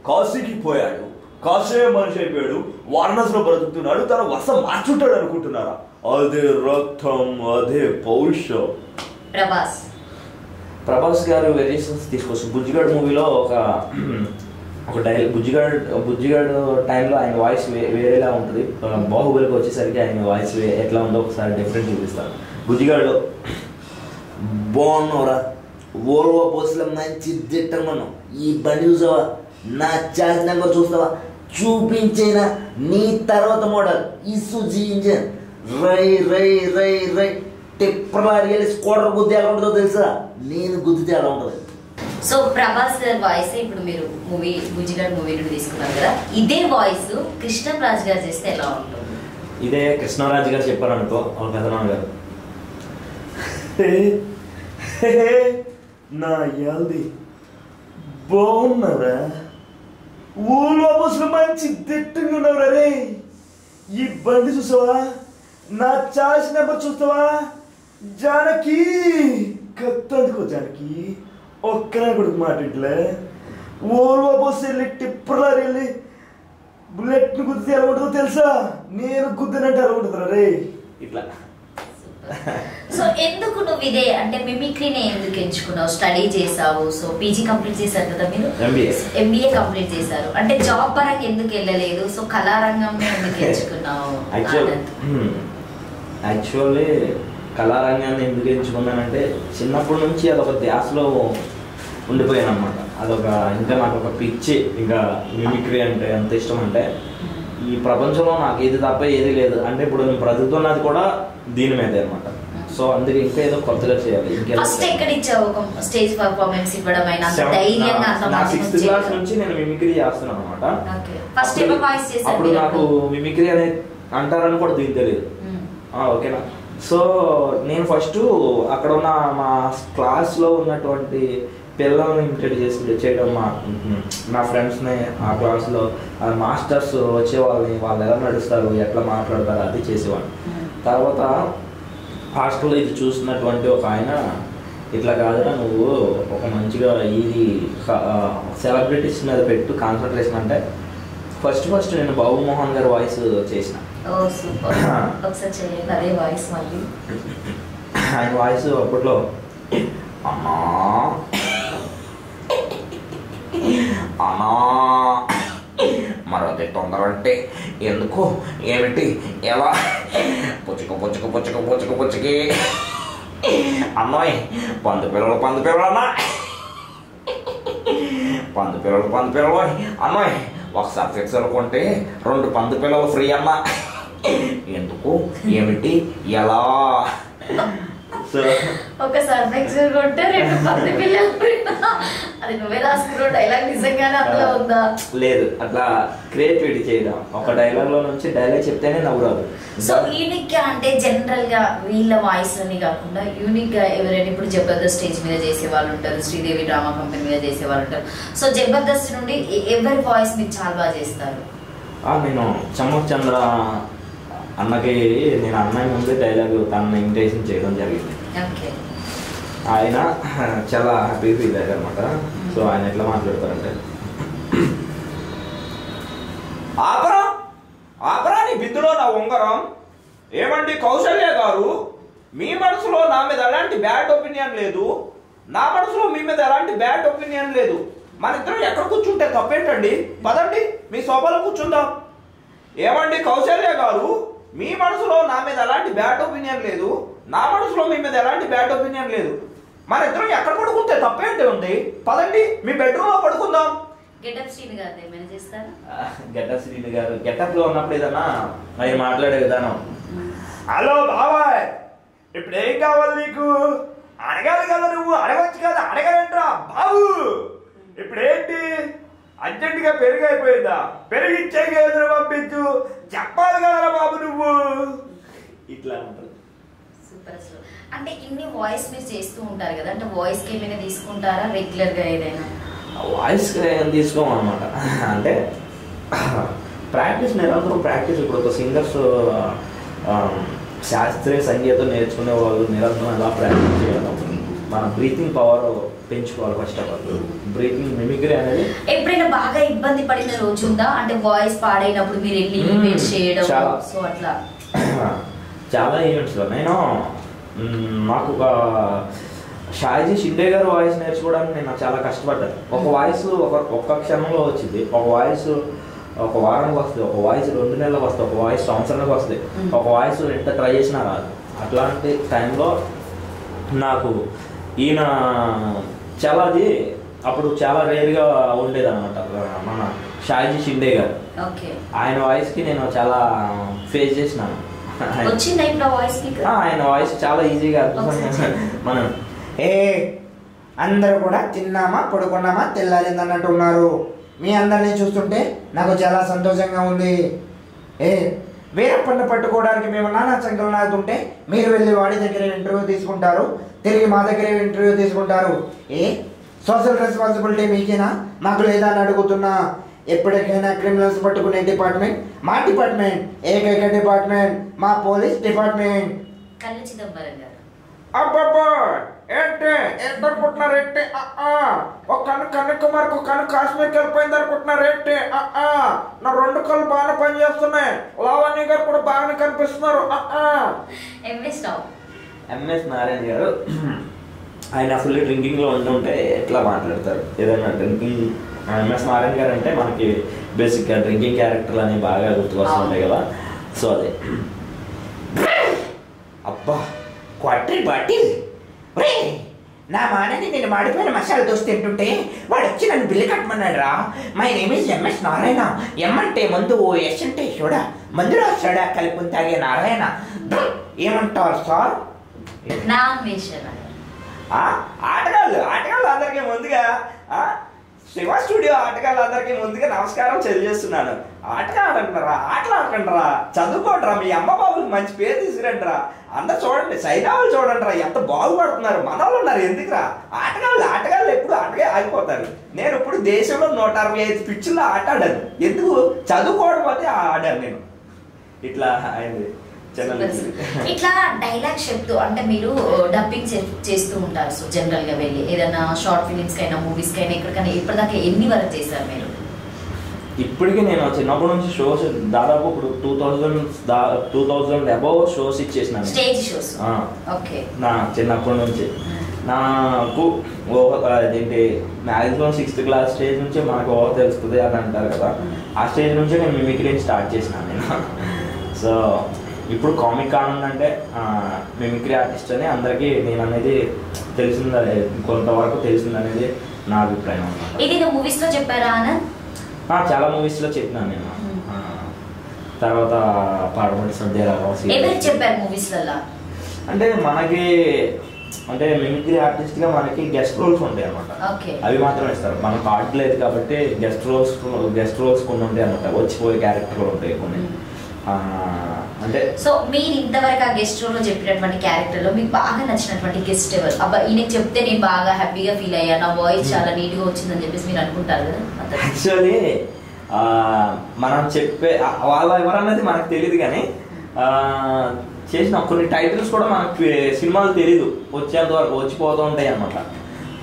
కాశీకి పోయాడు, కాశీ మనిషి అయిపోయాడు, వారణాసిలో బ్రతుకుతున్నాడు, తన వసం మార్చుంటాడు అనుకుంటున్నారా? అదే రక్తం, అదే పౌరుషం. ప్రభాస్ గారు వేరియేషన్స్ తీసుకొచ్చి బుజ్జిగాడు మూవీలో ఒక బుజ్జిగాడు టైంలో ఆయన వాయిస్ వేరేలా ఉంటుంది. బాహుబలికి వచ్చేసరికి ఆయన వాయిస్ ఎట్లా ఉందో ఒకసారి డిఫరెంట్ చూపిస్తాను. బుజ్జిగాడు బాగున్నావురా, ఓల్వో బస్సులో మంచి దిట్టంగా ఉన్నావు, ఈ బండి చూసావా, నా చార్జ్ నెంబర్ చూస్తావా, చూపించేనా నీ తర్వాత మోడల్ ఇసుజీ ఇంజన్, రై రై రై రై టిప్పర్లా రియల్ స్కూటర్ గుద్ది ఎలా ఉంటుందో తెలుసా, నేను గుద్దితే ఎలా ఉంటుంది. సో ప్రభాస్ వాయిస్ ఇప్పుడు మీరు మూవీ బుజ్జిగాడు మూవీ నుండి తీసుకున్నారు కదా, ఇదే వాయిస్ కృష్ణరాజ్ గారు చేస్తే ఎలా ఉంటుంది? ఇదే కృష్ణరాజు గారు చెప్పారు అనుకో, వాళ్ళ పెదనాన్న గారు, నా యాల్ది బాగున్నారా, ఊళ్ళో బస్సులు మంచి దిట్టంగా ఉన్నవరా రే, ఈ బండి చూసావా, నా చార్జ్ నెంబర్ చూస్తావా, జానకి కత్తందుకో జానకి ఒక్కనే కొడుకు మాట ఇట్లే, ఊళ్ళో బస్సు వెళ్ళి టిప్పర్లా వెళ్ళి బుల్లెట్ ని గుద్దితే ఎలా ఉంటుందో తెలుసా, నేను గుద్దినట్టు ఎలా ఉంటుందిరా రే ఇట్లా. సో ఎందుకు నువ్వు ఇదే అంటే మిమిక్రీని ఎందుకు ఎంచుకున్నావు? స్టడీ చేసావు, సో పీజీ కంప్లీట్ చేశారు కదా మీరు, ఎంబీఏ కంప్లీట్ చేశారు, అంటే జాబ్ పరంగా ఎందుకు వెళ్ళలేదు? సో కళారంగంలో ఎందుకు ఎంచుకున్నావు? యాక్చువల్లీ కళారంగాన్ని ఎందుకు ఎంచుకున్నానంటే చిన్నప్పటి నుంచి అదొక ధ్యాసలో ఉండిపోయాను అనమాట. అదొక ఇంకా నాకు ఒక పిచ్చి, ఇంకా మిమిక్రీ అంటే ఎంత ఇష్టం అంటే ఈ ప్రపంచంలో నాకు ఏది తప్ప ఏది లేదు అంటే ఇప్పుడు నేను బ్రతుకుతున్నది కూడా దీని మీదే అనమాట. సో అందుకే ఇంకా ఏదో కొత్తగా చేయాలి. ఫస్ట్ ఎక్కడ ఇచ్చావు స్టేజ్ పర్ఫార్మెన్స్ ఇవ్వడం అయినా ధైర్యంగా? నా 6th క్లాస్ నుంచి నేను మిమిక్రీ చేస్తున్నాను అనమాట. ఫస్ట్ ఎవర్ వాయిస్ చేశారు? అప్పుడు నాకు మిమిక్రీ అనే అంటారని కూడా దీనికి తెలియదు. ఓకేనా. సో నేను ఫస్ట్ అక్కడ ఉన్న మా క్లాస్లో ఉన్నటువంటి పిల్లల్ని ఇమిటేట్ చేయడం, నా ఫ్రెండ్స్ని ఆ క్లాస్లో మాస్టర్స్ వచ్చేవాళ్ళని, వాళ్ళు ఎలా నడుస్తారు, ఎట్లా మాట్లాడతారు అది చేసేవాడిని. తర్వాత హాస్టల్లో ఇది చూసినటువంటి ఒక ఆయన, ఇట్లా కాదురా నువ్వు ఒక మంచిగా ఇది సెలబ్రిటీస్ మీద పెట్టు కాన్సన్ట్రేషన్ అంటే ఫస్ట్ నేను బాబు మోహన్ గారి వాయిస్ చేసిన. ఆయన వాయిస్ అప్పట్లో అన్నా అన్నా మరొకటి తొందర అంటే ఎందుకు ఏమిటి ఎలా పుచ్చుకు పుచ్చుకు పుచ్చుకు పుచ్చుకు పుచ్చుకి అన్నోయ్ పందు పిల్లలు అన్నా పందు పిల్లలు అన్నోయ్ ఒకసారి ఫిక్సర్ కొంటే 2 పందు పిల్లలు ఫ్రీ అన్నా ఎందుకు ఏమిటి ఎలా ఒకసారి ఫిక్సర్ కొంటే 2 పంది పిల్లలు ఫ్రీ. అది నువ్వే రాసుకున్న డైలాగ్ నిజంగానే అందులో ఉందా? లేదు, అట్లా క్రియేటివిటీ చేయడం. ఒక డైలాగ్ లో నుంచి డైలాగ్ చెప్తేనే నవ్వురాదు. సో యూనిక్ గా అంటే జనరల్ గా వీళ్ళ వాయిస్ అని కాకుండా యూనిక్ గా ఎవరైనా ఇప్పుడు జబర్దస్త్ స్టేజ్ మీద చేసే వాళ్ళు ఉంటారు, శ్రీదేవి డ్రామా కంపెనీ మీద చేసే వాళ్ళు ఉంటారు. సో జబర్దస్త్ నుండి ఎవరి వాయిస్ మీరు చాలా బాగా చేస్తారు? నేను చమ్మక్ చంద్ర అన్నకి నేను అన్నయ్య ముందే డైలాగ్ తన ఇమిటేషన్ చేయడం జరిగింది. ఆయన చాలా హ్యాపీ ఫీల్ అయ్యారు అనమాట. సో ఆయన ఎట్లా మాట్లాడతారంటే ఆపరా నీ బిద్దులో నా ఉంగరం. ఏమండి కౌశల్య గారు, మీ మనసులో నా మీద ఎలాంటి బ్యాడ్ ఒపీనియన్ లేదు, నా మనసులో మీ మీద ఎలాంటి బ్యాడ్ ఒపీనియన్ లేదు. మన ఇద్దరం ఎక్కడ కూర్చుంటే తప్పేంటండి, పదండి మీ సోఫాలో కూర్చుందాం. ఏమండి కౌశల్య గారు, మీ మనసులో నా మీద ఎలాంటి బ్యాడ్ ఒపీనియన్ లేదు, నా మనసులో మీ మీద ఎలాంటి బ్యాడ్ ఒపీనియన్ లేదు. మన ఇద్దరం ఎక్కడ పడుకుంటే తప్పేంటి ఉంది, పదండి మీ బెడ్రూమ్ లో పడుకుందాం. గెటప్ శ్రీని గారు ఏమైనా చేస్తారా? గెటప్ శ్రీని గారు గెటప్ లో ఉన్నప్పుడు ఏదన్నా ఆయన మాట్లాడే విధానం, హలో బాబాయ్ ఇప్పుడు ఏం కావాలి నీకు, అడగాలి కదా నువ్వు, అడగచ్చు కదా, అడగలేంట్రా బాబు. ఇప్పుడు ఏంటి అర్జెంట్ గా పెరుగు అయిపోయిందా, పెరిగిచ్చే గేదెలు పంపించు, చెప్పాలి కదరా బాబు నువ్వు. ఇట్లా ఉంటుంది. సూపర్. అసలు అంటే ఇన్ని వాయిస్ మీరు చేస్తూ ఉంటారు కదా, అంటే వాయిస్ కి ఏమైనా తీసుకుంటారా రెగ్యులర్ గా ఏదైనా? వాయిస్ తీసుకోమన్నమాట. అంటే ప్రాక్టీస్, నిరంతరం ప్రాక్టీస్. ఇప్పుడు ఒక సింగర్స్ శాస్త్రీయ సంగీతం నేర్చుకునే వాళ్ళు నిరంతరం ఎలా ప్రాక్టీస్ చేయడం, మన బ్రీతింగ్ పవర్ పెంచుకోవాలి. First of all breathing mimicry అనేది. ఎప్పుడైనా బాగా ఇబ్బంది పడిన రోజు ఉందా? అంటే వాయిస్ పాడైనప్పుడు మీరు వెళ్ళి ఈవెంట్స్ చేయడం, సో అట్లా చాలా ఈవెంట్స్లో నేను నాకు ఒక షాజీ షిండే గారు వాయిస్ నేర్చుకోవడానికి నేను చాలా కష్టపడ్డాను. ఒక వాయిస్ ఒక్క క్షణంలో వచ్చింది, ఒక వాయిస్ ఒక వారానికి వస్తుంది, ఒక వాయిస్ 2 నెలలకు వస్తుంది, ఒక వాయిస్ సంవత్సరానికి వస్తుంది, ఒక వాయిస్ ఎంత ట్రై చేసినా రాదు. అట్లాంటి టైంలో నాకు ఈయన చాలా అది అప్పుడు చాలా రేర్గా ఉండేది అనమాట. మన షాజీ షిండే గారు, ఆయన వాయిస్కి నేను చాలా ఫేస్ చేసినాను. ఆయన వాయిస్ చాలా ఈజీగా మనం అందరూ కూడా తిన్నామా పడుకున్నామా తెల్లారింది అన్నట్టు ఉన్నారు. మీ అందరినీ చూస్తుంటే నాకు చాలా సంతోషంగా ఉంది. వీరప్పని పట్టుకోవడానికి మేము నానా చంకలు నాదుతుంటే మీరు వెళ్ళి వాడి దగ్గర ఇంటర్వ్యూ తీసుకుంటారు, తిరిగి మా దగ్గర ఇంటర్వ్యూ తీసుకుంటారు. సోషల్ రెస్పాన్సిబిలిటీ మీకేనా, మాకు లేదా అని అడుగుతున్నా. ఎప్పటికైనా క్రిమినల్స్ పట్టుకునే డిపార్ట్మెంట్ మా డిపార్ట్మెంట్, ఏకైక డిపార్ట్మెంట్ మా పోలీస్ డిపార్ట్మెంట్. కళ్ళు చిదంబరం గారు అబ్బబ్బా ఏంటి ఎంత అనుకుంటున్నారు? ఏంటి ఒక కన్ను కన్యాకుమారికి, ఒక కన్ను కాశ్మీర్కి వెళ్ళిపోయింది అనుకుంటున్నారు? ఏంటి నా 2 కళ్ళు బాగానే పనిచేస్తున్నాయి. లావణ్య గారు కూడా బాగానే కనిపిస్తున్నారు. ఎంఎస్ నారాయణ గారు ఆయన ఫుల్ డ్రింకింగ్లో ఉంటుంటే ఎట్లా మాట్లాడతారు ఏదైనా డ్రింకింగ్. ఎంఎస్ నారాయణ గారు అంటే మనకి బేసిక్గా డ్రింకింగ్ క్యారెక్టర్లు అనేవి బాగా గుర్తుకొస్తుంటాయి కదా. సో అదే అబ్బా క్వార్టర్ బాటిల్ నా మానని నేను మాడిపోయిన మసాలా దోశ తింటుంటే వాడు వచ్చి నన్ను బిల్లు కట్టమన్నాడు రా. My name is MS Narayana. M అంటే మందు, ఓ ఎస్ అంటే చూడా, మందులో సోడా కలిపి తాగే నారాయణ. ఏమంటారు సార్? ఆటగాళ్ళు అందరికీ ముందుగా శివ స్టూడియో ఆటగాళ్ళు అందరికీ ముందుగా నమస్కారం తెలియజేస్తున్నాను. ఆటగా ఆడంటారా, ఆటలు ఆడకంటారా, చదువుకోండిరా, మీ అమ్మ బాబుకి మంచి పేరు తీసుకురండిరా. అందరు చూడండి, సైనావులు చూడండి రా ఎంత బాగుపడుతున్నారు. మనవాళ్ళు ఉన్నారు ఎందుకురా? ఆటగాళ్ళు ఎప్పుడు ఆటగా ఆగిపోతారు. నేను ఇప్పుడు దేశంలో 165 పిచ్చుల్లో ఆట ఆడాను. ఎందుకు? చదువుకోవడం అయితే ఆడాను నేను. ఇట్లా అయింది. ఇట్లా డైలాగ్ చెప్తూ అంటే మీరు డబ్బింగ్ చేస్తూ ఉంటారు. సో జనరల్ గా వెళ్ళి ఏదైనా షార్ట్ ఫిలిమ్స్ కైనా మూవీస్ కైనా ఎక్కడికైనా ఇప్పటిదాకా ఎన్ని వరకు చేశారు మీరు? ఇప్పటికీ నేను చిన్నప్పటి నుంచి షోస్ దాదాపు ఇప్పుడు 2000 అబౌవ్ షోస్ ఇచ్చేసినాను, స్టేజ్ షోస్. నా చిన్నప్పటి నుంచి నాకు అదేంటి మ్యాక్సిమం 6th క్లాస్ స్టేజ్ నుంచి మనకు ఓవర్ తెలుస్తుంది అని అంటారు కదా. ఆ స్టేజ్ నుంచే నేను మిమిక్రీని స్టార్ట్ చేసినాను నేను. సో ఇప్పుడు కామిక్ ఆనంద్ అంటే మిమిక్రీ ఆర్టిస్ట్ అని అందరికీ నేను అనేది తెలిసింది, కొంతవరకు తెలిసింది అనేది నా అభిప్రాయం అన్నమాట. ఇది మూవీస్ లో చెప్పారా ఆనంద్? చాలా మూవీస్ లో చెప్పినాను నేను. తర్వాత పాడబడి సద్యరావు చెప్పారు మూవీస్ లలో. అంటే మనకి అంటే మిమిక్రీ ఆర్టిస్ట్ గా మనకి గెస్ట్ రోల్స్ ఉంటాయి అనమాట. అవి మాత్రం ఇస్తారు. మనకు ఆర్ట్ లేదు కాబట్టి గెస్ట్ రోల్స్ కొన్ని ఉంటాయి అనమాట. వచ్చిపోయే క్యారెక్టర్లు ఉంటాయి కొన్ని. అంటే సో మీరు ఇంతవరకు ఆ గెస్ట్ రోల్ లో చెప్పినటువంటి క్యారెక్టర్ లో మీకు బాగా నచ్చినటువంటి గెస్ట్ ఎవరు? అబ్బా ఈయనకి చెప్తే నేను బాగా హ్యాపీగా ఫీల్ అయ్యా, నా వాయిస్ చాలా నీట్ గా వచ్చిందని చెప్పేసి మీరు అనుకుంటారు కదా? యాక్చువల్లీ మనం చెప్పే వాళ్ళ ఎవరన్నది మనకు తెలియదు, కానీ చేసిన కొన్ని టైటిల్స్ కూడా మనకు సినిమాలు తెలీదు, వచ్చేంత వరకు వచ్చిపోతూ ఉంటాయి అనమాట.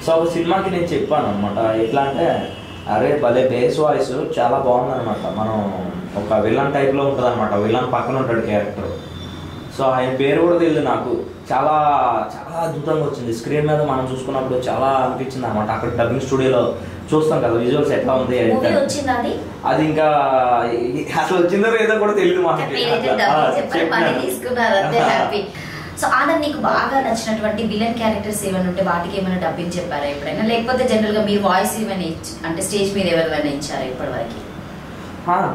సో ఒక సినిమాకి నేను చెప్పాను అనమాట. ఎట్లా అంటే అరే భలే బేస్ వాయిస్ చాలా బాగుందనమాట. మనం ఒక విలన్ టైప్లో ఉంటుంది అనమాట. విలన్ పక్కన ఉంటాడు క్యారెక్టర్. సో ఆయన పేరు కూడా తెలియదు నాకు. చాలా చాలా అద్భుతంగా వచ్చింది. స్క్రీన్ మీద మనం చూసుకున్నప్పుడు చాలా అనిపించింది అనమాట. అక్కడ డబ్బింగ్ స్టూడియోలో చూస్తాం కదా విజువల్స్ ఎట్లా ఉంది అది, ఇంకా అసలు వచ్చిందో ఏదో కూడా తెలియదు మనకి. సో ఆనంద్ నీకు బాగా నచ్చినటువంటి విలన్ క్యారెక్టర్స్ ఏమైనా ఉంటే వాటికి ఏమైనా డబ్బింగ్ చెప్పారా ఎప్పుడైనా? లేకపోతే జనరల్ గా మీరు వాయిస్ ఏమైనా అంటే స్టేజ్ మీద ఎవరైనా ఇచ్చారా ఇప్పటి వరకు?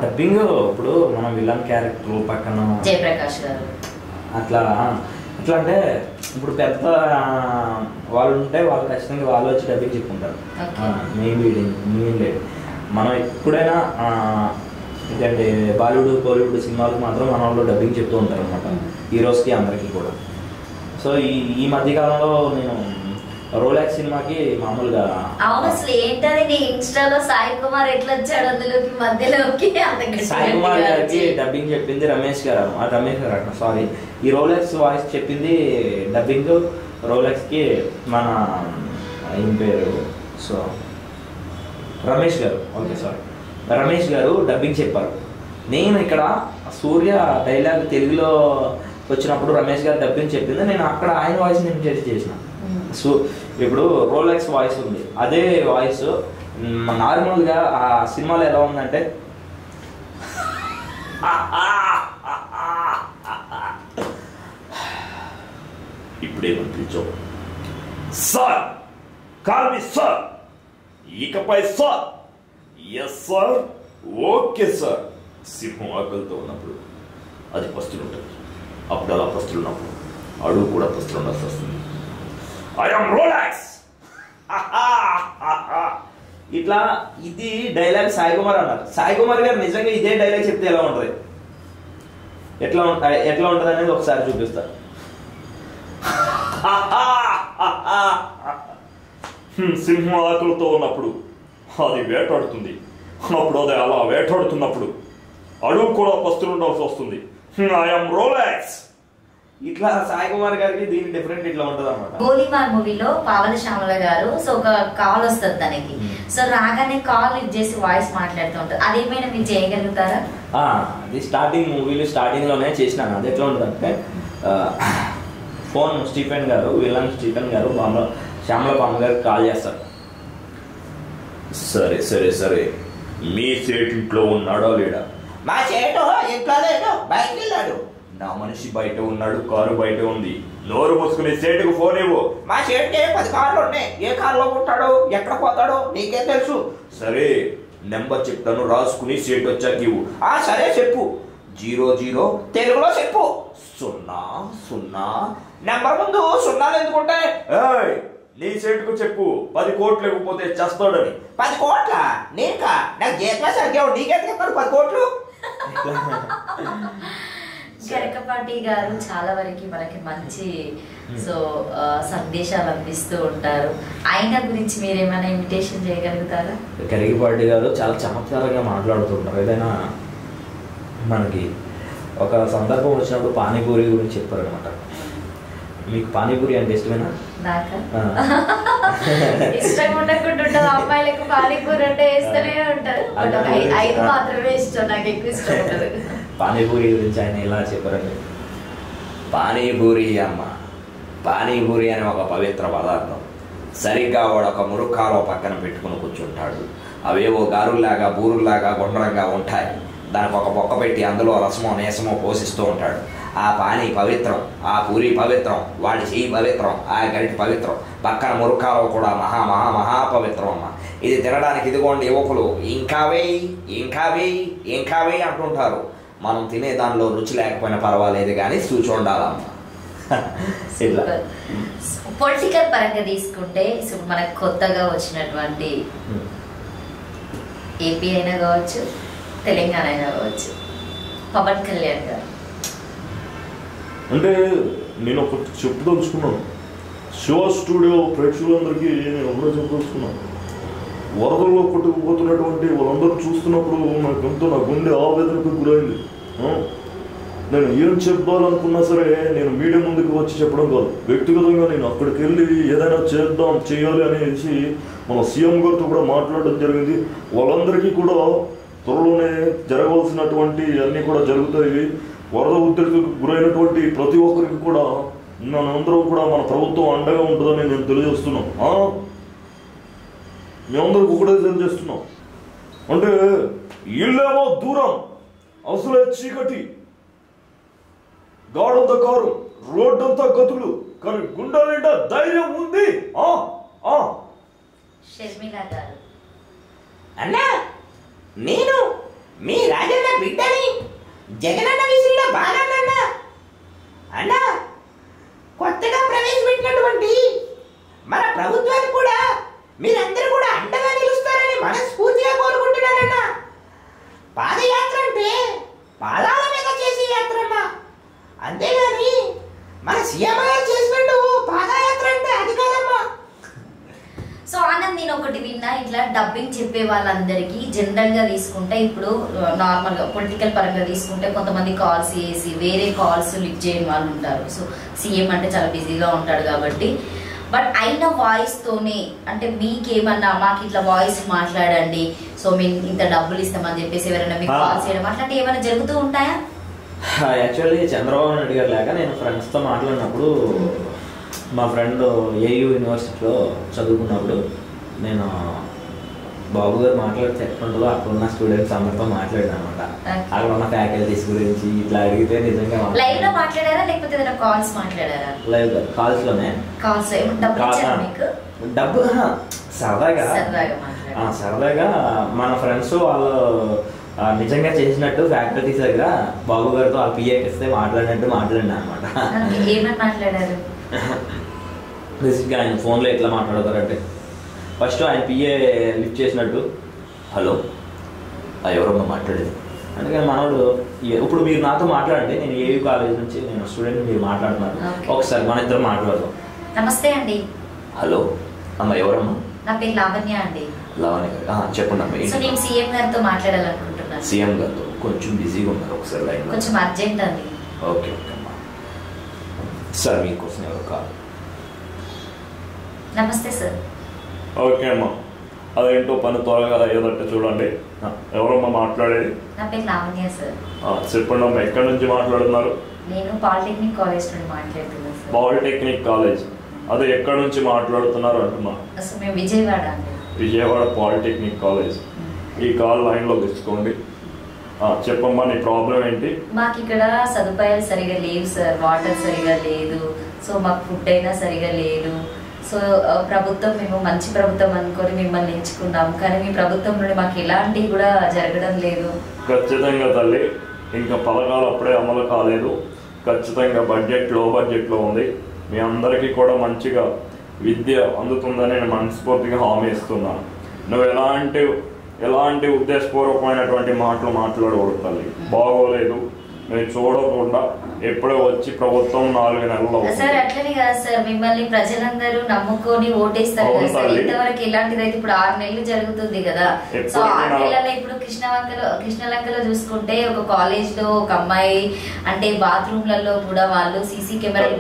డబ్బింగ్ ఇప్పుడు మనం విలన్ క్యారెక్టర్ పక్కన జయప్రకాష్ గారు అట్లా ఎట్లా అంటే ఇప్పుడు పెద్ద వాళ్ళు ఉంటే వాళ్ళు ఖచ్చితంగా వాళ్ళు వచ్చి డబ్బింగ్ చెప్పుకుంటారు. మెయిన్ లేదు మనం ఎప్పుడైనా ఎందుకంటే బాలీవుడ్ బాలీవుడ్ సినిమాలకు మాత్రం మన వాళ్ళు డబ్బింగ్ చెప్తూ ఉంటారు అనమాట హీరోస్కి అందరికీ కూడా. సో ఈ మధ్యకాలంలో నేను రోలాక్స్ సినిమాకి మామూలుగా అవును అసలు ఏంటది నీ ఇన్స్టాలో సాయి కుమార్ ఎట్లా వచ్చాడు అందులోకి మధ్యలోకి సాయి కుమార్ గారికి డబ్బింగ్ చెప్పింది రమేష్ గారు సారీ ఈ రోలాక్స్ వాయిస్ చెప్పింది డబ్బింగ్ రోలాక్స్కి మన ఏం పేరు సో రమేష్ గారు ఓకే సారీ రమేష్ గారు డబ్బింగ్ చెప్పారు. నేను ఇక్కడ సూర్య డైలాగ్ తెలుగులో వచ్చినప్పుడు రమేష్ గారు డబ్బింగ్ చెప్పింది నేను అక్కడ ఆయన వాయిస్ నేను చేసిన. సో ఇప్పుడు రోలెక్స్ వాయిస్ ఉంది అదే వాయిస్ నార్మల్గా ఆ సినిమాలో ఎలా ఉందంటే ఇప్పుడేమనిపించావు సార్ కాల్ మీ సార్ ఇకపై sir yes sir okay sir. సింహం ఆకలితో ఉన్నప్పుడు అది పస్తులు ఉంటుంది అప్పుడు అలా పస్తులు ఉన్నప్పుడు అడుగు కూడా పస్తులు ఉండాల్సి వస్తుంది. ఐఎమ్ రోలాక్స్ ఇట్లా ఇది డైలాగ్ సాయి కుమార్ అన్నారు. సాయి కుమార్ గారు నిజంగా ఇదే డైలాగ్ చెప్తే ఎలా ఉంటుంది ఎట్లా ఉంటుంది అనేది ఒకసారి చూపిస్తారు. సింహం ఆకలితో ఉన్నప్పుడు అది వేటాడుతుంది అప్పుడు అది అలా వేటాడుతున్నప్పుడు అడుగు కూడా పస్తులు ఉండాల్సి వస్తుంది. ఐఎమ్ రోలాక్స్ ఇట్లా సాయి కుమార్ గారికి దీని డిఫరెంట్ ఇట్లా ఉంటది అన్నమాట. గోలీమార్ మూవీలో పావల శ్యామల గారు సో ఒక కాల్ వస్తుంది తనకి సో రాగానే కాల్ లిఫ్ట్ చేసి వాయిస్ మాట్లాడుతూ ఉంటారు. అదేమైనా మీరు చేయగలుగుతారా? అది స్టార్టింగ్ మూవీలు స్టార్టింగ్ లోనే చేసినాను. అది ఎట్లా ఉంటుంది అంటే ఫోన్ స్టీఫెన్ గారు విలన్ స్టీఫెన్ గారు శ్యామల పాము గారికి కాల్ చేస్తారు. సరే సరే సరే మీ సేట్ ఇంట్లో ఉన్నాడా లేడా? మా చేటు ఇంట్లో లేడు బయటికి వెళ్ళాడు. నా మనిషి బయట ఉన్నాడు కారు బయట ఉంది. నోరు మూసుకుని సేటుకు ఫోన్ ఇవ్వు. మా చేటుకి 10 కార్లు ఉన్నాయి. ఏ కార్లో ఉంటాడో ఎక్కడ పోతాడో నీకేం తెలుసు? సరే నెంబర్ చెప్తాను రాసుకుని సేట్ వచ్చాక ఇవ్వు. సరే చెప్పు. 00 తెలుగులో చెప్పు. 00 నెంబర్ ముందు సున్నాలు ఎందుకుంటాయి? నీ సేటుకు చెప్పు 10 కోట్లు ఇవ్వకపోతే చేస్తాడని. 10 కోట్ల నీకా? నాకు జీతమే సరిగ్గా నీకెందుకు ఇస్తాడు 10 కోట్లు? గరికపాటి గారు చాలా వరకు మనకి మంచి సో సందేశాలు అందిస్తూ ఉంటారు. ఆయన గురించి మీరేమైనా ఇమిటేషన్ చేయగలుగుతారా? గరికపాటి గారు చాలా చమత్కారంగా మాట్లాడుతుంటారు. ఏదైనా మనకి ఒక సందర్భం వచ్చినప్పుడు పానీపూరి గురించి చెప్పారు అనమాట. మీకు పానీపూరి అంటే ఇష్టమేనా? నాకు ఇష్టం ఉండకుండా అమ్మాయిలకు పానీపూరి అంటే ఇస్తూనే ఉంటారు. 5 మాత్రమే ఇష్టం, నాకు ఎక్కువ ఇష్టం ఉంటుంది. పానీపూరి గురించి ఆయన ఎలా చెప్పారండి? పానీపూరి అమ్మ, పానీపూరి అనే ఒక పవిత్ర పదార్థం. సరిగ్గా వాడు ఒక మురుక్కాలో పక్కన పెట్టుకుని కూర్చుంటాడు. అవేవో గారుల్లాగా బూరుల్లాగా గుండ్రంగా ఉంటాయి. దానికి ఒక బొక్క పెట్టి అందులో రసమో నేసమో పోషిస్తూ ఉంటాడు. ఆ పానీ పవిత్రం, ఆ పూరి పవిత్రం, వాడి చెయ్యి పవిత్రం, ఆ గరిటి పవిత్రం, పక్కన మురుక్కాలో కూడా మహా మహా మహా పవిత్రం అమ్మ. ఇది తినడానికి ఇదిగోండి యువకులు ఇంకా వేయి ఇంకా వేయి ఇంకా వేయి అంటుంటారు. మనం తినే దానిలో రుచి లేకపోయినా పర్వాలేదు కానీ చూచి ఉండాలమ్మా. పొలిటికల్ పరంగా తీసుకుంటే మనకు కొత్తగా వచ్చినటువంటి ఏపీ అయినా కావచ్చు తెలంగాణ అయినా కావచ్చు పవన్ కళ్యాణ్ గారు అంటే నేను ఒకటి చెప్పదలుచుకున్నాను. శివ స్టూడియో ప్రేక్షకులందరికీ నేను ఒకటే చెప్పదలుచుకున్నాను. వరదల్లో కొట్టుకుపోతున్నటువంటి వాళ్ళందరూ చూస్తున్నప్పుడు నాకెంతో నా గుండె ఆవేదనకు గురైంది. నేను ఏం చెప్పాలనుకున్నా సరే నేను మీడియా ముందుకు వచ్చి చెప్పడం కాదు, వ్యక్తిగతంగా నేను అక్కడికి వెళ్ళి ఏదైనా చేయాలి అనేసి మన సీఎం గారితో కూడా మాట్లాడడం జరిగింది. వాళ్ళందరికీ కూడా త్వరలోనే జరగవలసినటువంటి అన్నీ కూడా జరుగుతాయి. వరద ఉద్ధృతికి గురైనటువంటి ప్రతి ఒక్కరికి కూడా మనందరం కూడా మన ప్రభుత్వం అండగా ఉంటుందని నేను తెలియజేస్తున్నాం. మేమందరికి ఒకటే తెలియజేస్తున్నాం. అంటే ఇల్లేమో దూరం, అసలే చీకటి, గాఢంతా కారు, రోడ్డంతా గతులు, కానీ గుండె నిండా ధైర్యం ఉంది. షర్మిల గారు అన్నా, నేను మీ రాజన్న బిడ్డని జగనన్న విసిరిలో బాగా అన్నా, కొత్తగా ప్రవేశపెట్టినటువంటి మన ప్రభుత్వాన్ని కూడా మీరందరూ కూడా అండగా నిలుస్తారని మనస్ఫూర్తిగా కోరుకుంటున్నానన్నా. పాదయాత్ర సో ఆనంద్, నేను ఒకటి విన్నా, ఇట్లా డబ్బింగ్ చెప్పే వాళ్ళందరికీ జనరల్ గా తీసుకుంటే, ఇప్పుడు నార్మల్ గా పొలిటికల్ పరంగా తీసుకుంటే కొంతమంది కాల్స్ చేసి వేరే కాల్స్ లిఫ్ట్ చేయని వాళ్ళు ఉంటారు. సో సీఎం అంటే చాలా బిజీగా ఉంటాడు కాబట్టి, బట్ అయిన వాయిస్ తోనే అంటే మీకేమన్నా మాకు ఇట్లా వాయిస్ మాట్లాడండి, సో మేము ఇంత డబ్బులు ఇస్తామని చెప్పేసి ఎవరైనా మీకు కాల్ చేయడం అట్లాంటి ఏమైనా జరుగుతూ ఉంటాయా? యాక్చువల్లీ చంద్రబాబు నాయుడు గారు లాగా నేను ఫ్రెండ్స్తో మాట్లాడినప్పుడు, మా ఫ్రెండ్ ఏయూ యూనివర్సిటీలో చదువుకున్నప్పుడు నేను బాబు గారు మాట్లాడితే ఎట్లుంటుందో అక్కడ ఉన్న స్టూడెంట్స్ అందరితో మాట్లాడాను అనమాట. అక్కడ ఉన్న ఫ్యాకల్టీస్ గురించి ఇట్లా అడిగితే నిజంగా లైవ్ లో మాట్లాడారా లేకపోతే ఏదైనా కాల్స్ మాట్లాడారా? లైవ్ కాల్స్ లోనే. కాల్స్ డబ్బు సరదాగా మన ఫ్రెండ్స్ వాళ్ళు నిజంగా చేసినట్టు ఫ్యాకల్టీస్ దగ్గర బాబు గారితో ఆ పిఏకి ఇస్తే మాట్లాడినట్టు మాట్లాడినా అనమాట. ఏమని మాట్లాడారు? బేసిక్గా ఆయన ఫోన్లో ఎట్లా మాట్లాడతారంటే, ఫస్ట్ ఆయన పిఏ లిఫ్ట్ చేసినట్టు, హలో ఎవరమ్మా మాట్లాడేది అందుకని మనోడు, ఇప్పుడు మీరు నాతో మాట్లాడండి, నేను ఏయూ కాలేజ్ నుంచి నేను స్టూడెంట్, మీరు మాట్లాడుతున్నారు, ఒకసారి మన ఇద్దరు మాట్లాడదాం. నమస్తే అండి. హలో అమ్మ, ఎవరమ్మా? నా పేరు లావణ్య అండి. లావణ్య గారు, చెప్పండి అమ్మ. సో నేను సీఎం గారితో మాట్లాడాలనుకుంటున్నాను. సీఎం గారితో కొంచెం బిజీగా ఉన్నారు, ఒకసారి లైన్ కొంచెం అర్జెంట్ అండి. ఓకే ఓకే అమ్మా. సార్ మీకోసం ఎవరు కాదు. నమస్తే సార్. ఓకే అమ్మా, అదేంటో పని త్వరగా అయ్యేదట్టు చూడండి. ఎవరమ్మా మాట్లాడేది? నా పేరు లావణ్య సార్. చెప్పండి అమ్మా, ఎక్కడి నుంచి మాట్లాడుతున్నారు? నేను పాలిటెక్నిక్ కాలేజ్ నుండి మాట్లాడుతున్నాను సార్. పాలిటెక్నిక్ కాలేజ్, అదే ఎక్కడి నుంచి మాట్లాడుతున్నారు అంటున్నా? అసలు మేము విజయవాడ అండి. Vijayawada polytechnic college. ఈ కాల్ లైన్లో తెచ్చుకోండి. చెప్పమ్మా, నీ ప్రాబ్లం ఏంటి? మాకు ఇక్కడ సదుపాయాలు సరిగా లేవు సార్, వాటర్ సరిగా లేదు, సో మాకు ఫుడ్ అయినా సరిగా లేదు. సో ప్రభుత్వం, మేము మంచి ప్రభుత్వం అనుకొని మిమ్మల్ని ఎంచుకున్నాం, కానీ మీ ప్రభుత్వం నుండి మాకు ఎలాంటివి కూడా జరగడం లేదు. ఖచ్చితంగా తల్లి, ఇంకా పథకాలు అప్పుడే అమలు కాలేదు. ఖచ్చితంగా లో బడ్జెట్లో ఉంది. మీ అందరికీ కూడా మంచిగా విద్య అందుతుందని నేను మనస్ఫూర్తిగా హామీ ఇస్తున్నాను. నువ్వు ఎలాంటి ఉద్దేశపూర్వకమైనటువంటి మాటలు మాట్లాడకూడదు తల్లి, బాగోలేదు. నేను చూడకుండా ఎప్పుడో వచ్చి ప్రభుత్వం 4 నెలలు సార్. అట్లనే కదా సార్, మిమ్మల్ని ప్రజలందరూ నమ్ముకొని ఓటేస్తారు కదా సార్. ఇంతవరకు ఇలాంటిది అయితే ఇప్పుడు 6 నెలలు జరుగుతుంది కదా. సో 6 నెలల్లో ఇప్పుడు కృష్ణలంకలో చూసుకుంటే ఒక కాలేజ్ లో ఒక అమ్మాయి అంటే బాత్రూమ్లలో కూడా వాళ్ళు సీసీ కెమెరాలు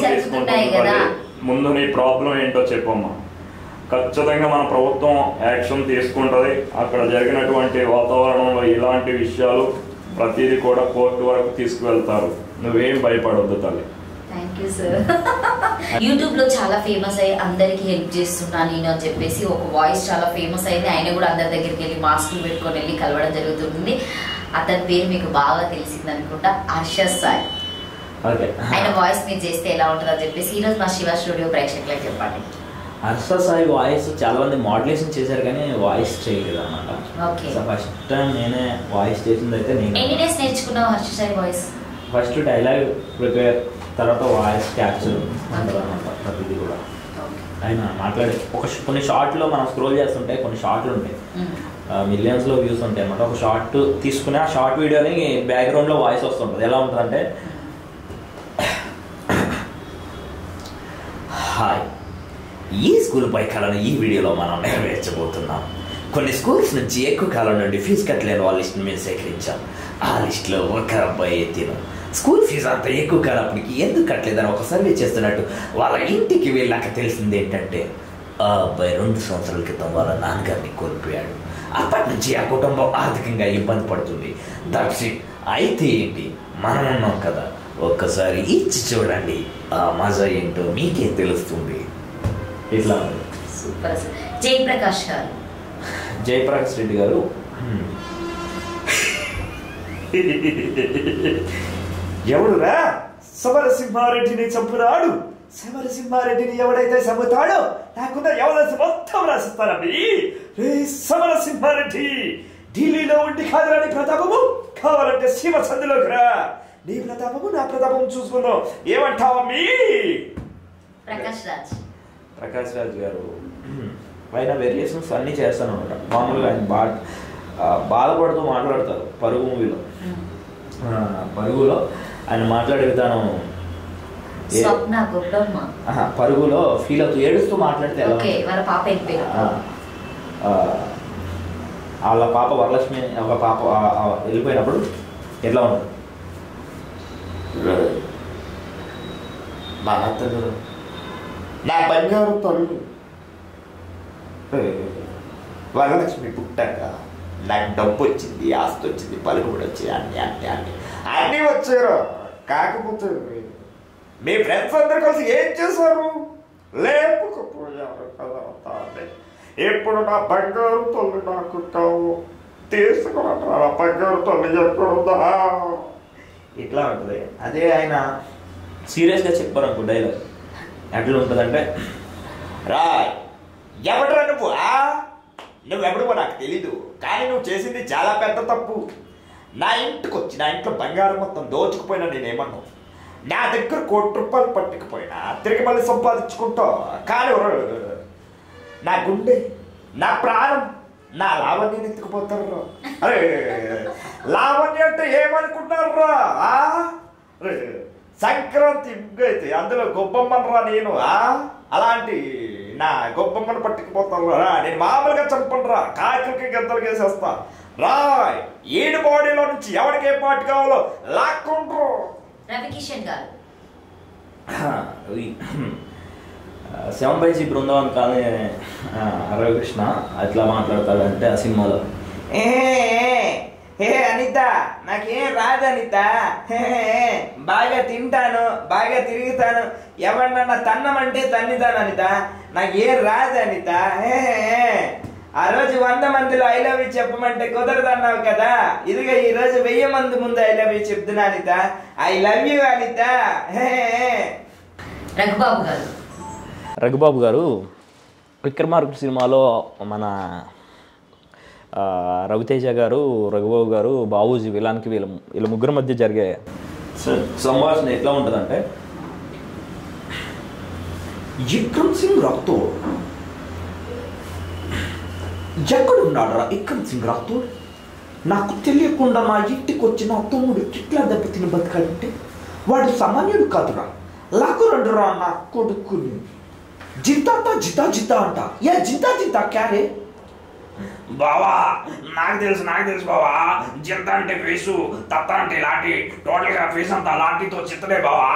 జరుగుతున్నాయి కదా. ముందు నీ ప్రాబ్లం ఏంటో చెప్పమ్మా. ఖచ్చితంగా మన ప్రభుత్వం యాక్షన్ తీసుకుంటుంది. అక్కడ జరిగినటువంటి వాతావరణంలో ఇలాంటి విషయాలు ప్రతిదీ కూడా కోర్టు వరకు తీసుకువెళ్తారు. నువ్వేం భయపడొద్దు తల్లి. Thank you sir. యూట్యూబ్ లో చాలా ఫేమస్ అయ్యి అందరికి హెల్ప్ చేస్తున్నా నేను అని చెప్పేసి ఒక వాయిస్ చాలా ఫేమస్ అయింది. ఆయన కూడా అందరి దగ్గరికి వెళ్ళి మాస్కులు పెట్టుకొని వెళ్ళి కలవడం జరుగుతుంది. అతని పేరు మీకు బాగా తెలిసింది అనుకుంటా, హర్షద్ సాయి. ఆయన వాయిస్ మీరు చేస్తే ఎలా ఉంటుందో చెప్పేసి ఈరోజు మా శివ స్టూడియో ప్రేక్షకులకు చెప్పండి. హర్షద్ సాయి వాయిస్ చాలా మంది మోడ్యులేషన్ చేశారు కానీ వాయిస్ చేయలేదు అనమాట. ఫస్ట్ టైం నేనే వాయిస్ చేసింది అయితే నేను. ఎన్ని డేస్ నేర్చుకున్నావు Harshad Sai voice? First dialogue prepare, తర్వాత వాయిస్ క్యాప్చర్ ఉంటుంది అనమాట. ప్రతిదీ కూడా ఆయన మాట్లాడే కొన్ని షార్ట్లో మనం స్క్రోల్ చేస్తుంటే కొన్ని షార్ట్లు ఉంటాయి, మిలియన్స్లో వ్యూస్ ఉంటాయి అనమాట. ఒక షార్ట్ తీసుకుని ఆ షార్ట్ వీడియోని బ్యాక్గ్రౌండ్లో వాయిస్ వస్తుంటుంది. ఎలా ఉంటుందంటే, హాయ్, ఈ స్కూల్ పై కళను ఈ వీడియోలో మనం నెరవేర్చబోతున్నాం. కొన్ని స్కూల్స్ నుంచి ఎక్కువ కాలం నుండి ఫీజు కట్టలేని వాళ్ళ లిస్టును మేము సేకరించాం. ఆ లిస్టులో ఒక అబ్బాయి ఎత్తిన స్కూల్ ఫీజు అంత ఎక్కువ కాలప్పటికి ఎందుకు కట్టలేదని ఒక సర్వే చేస్తున్నట్టు వాళ్ళ ఇంటికి వెళ్ళాక తెలిసింది ఏంటంటే, ఆ అబ్బాయి 2 సంవత్సరాల క్రితం వాళ్ళ నాన్నగారిని కోల్పోయాడు. అప్పటి నుంచి ఆ కుటుంబం ఆర్థికంగా ఇబ్బంది పడుతుంది. అయితే ఏంటి, మనం ఉన్నాం కదా, ఒక్కసారి ఇచ్చి చూడండి, ఆ మజా ఏంటో మీకే తెలుస్తుంది. ఇట్లా సూపర్ సార్. జయప్రకాష్ గారు, జయప్రకాష్ రెడ్డి గారు, ఎవడురా సమరసింహారెడ్డిని చంపునాడు? సమరసింహారెడ్డిని ఎవడైతే చంపుతాడో నాకున్న ఎవరైతే మొత్తం రాసిస్తారని. సమరసింహారెడ్డి ఢిల్లీలో ఉండి కాదురాని ప్రతాపము, కావాలంటే శివ సందులోకి రా. నీ ప్రతాపము నా ప్రతాపము చూసుకుందాం. ఏమంటావమ్మీ? ప్రకాష్ రాజ్ గారు ఆయన వేరియేషన్స్ అన్నీ చేస్తాను అనమాట. మామూలుగా ఆయన బాధపడుతూ మాట్లాడతారు. పరుగు మూవీలో, పరుగులో ఆయన మాట్లాడే విధానం స్వప్న గొప్పమ్మ. పరుగులో ఫీల్ అవుతూ ఏడుస్తూ మాట్లాడితే ఎలా ఓకే, వాళ్ళ పాప వెళ్ళిపోయారు. వాళ్ళ పాప వరలక్ష్మి ఒక పాప వెళ్ళిపోయినప్పుడు ఎట్లా ఉంటుంది? మా అతను నా బంగారు తల్లి వరలక్ష్మి పుట్టాక నాకు డబ్బు వచ్చింది, ఆస్తి వచ్చింది, పలుకుబడి వచ్చింది, అన్నీ వచ్చారు. కాకపోతే మీ ఫ్రెండ్స్ అందరు కలిసి ఏం చేశారు? లేపుకపోయారు కదా. ఇప్పుడు నా బంగారు తల్లి నాకు కావు, తీసుకున్నాను. నా బంగారు తల్లి ఎక్కడుందా? ఇట్లా ఉంటుంది. అదే ఆయన సీరియస్గా చెప్పారు అనుకో డైలాగ్ ఎట్లా ఉంటుందంటే, రాయ్ ఎవడరా నువ్వెవడవో నాకు తెలీదు, కానీ నువ్వు చేసింది చాలా పెద్ద తప్పు. నా ఇంటికి వచ్చి నా ఇంట్లో బంగారం మొత్తం దోచుకుపోయినా నేనేమన్నావు? నా దగ్గర ₹1,00,00,000 పట్టుకుపోయినా తిరిగి మళ్ళీ సంపాదించుకుంటావు. కానీ నా గుండె, నా ప్రాణం, నా లావణ్యం ఎత్తుకుపోతారు. అరే లావణ్య అంటే ఏమనుకుంటారు రా? సంక్రాంతి ముగ్గైతే అందులో గొబ్బమ్మనరా నేను. అలాంటి నా గొబ్బమ్మను పట్టుకుపోతాను రా. నేను మామూలుగా చంపనురా, కాకులకి గద్దలకి వేసేస్తా. రాయ్ ఈడు బాడీలో నుంచి ఎవరికి ఏ పాటు కావాలో లాక్కుంటారు. రవికిషన్ గారు 7/G బృందావన్ కానీ రవికృష్ణ అట్లా మాట్లాడతాడంటే ఆ సినిమాలో, హే అనిత, నాకేం రాదు అనిత, బాగా తింటాను, బాగా తిరుగుతాను, ఎవరినన్నా తన్నమంటే తన్నితాను అనిత, నాకేం రాదు అనిత. ఆ రోజు 100 మందిలో ఐ లవ్ యూ చెప్పమంటే కుదరదన్నావు కదా, ఇదిగా ఈ రోజు 1000 మంది ముందు ఐ లవ్ యూ చెప్తున్నా Anitha. I love you Anitha. Raghubabu గారు విక్రమార్కుడు సినిమాలో మన రవితేజ గారు, రఘుబాబు గారు, బాబూజీ విలాన్కి వీళ్ళ ముగ్గురు మధ్య జరిగే సంభాషణ ఎట్లా ఉంటుందంటే, విక్రమ్ సింగ్ రాథోడ్ ఎక్కడున్నాడరా? విక్రమ్ సింగ్ రాథోడ్ నాకు తెలియకుండా నా ఇంటికి వచ్చి నా తమ్ముడు ఇట్లా దెబ్బతిని బతకాలంటే వాడు సామాన్యుడు కాదురా. లాక్కురండురా నా కొడుకుని. జితాతా జితా జితా అంట. ఏ జితా జితా క్యారే బావా? నాకు తెలుసు బావా. జింత అంటే ఫేసు, తత్త అంటే లాఠీ, టోటల్ గా ఫేస్ అంతా లాఠీతో చిత్తలే బావా.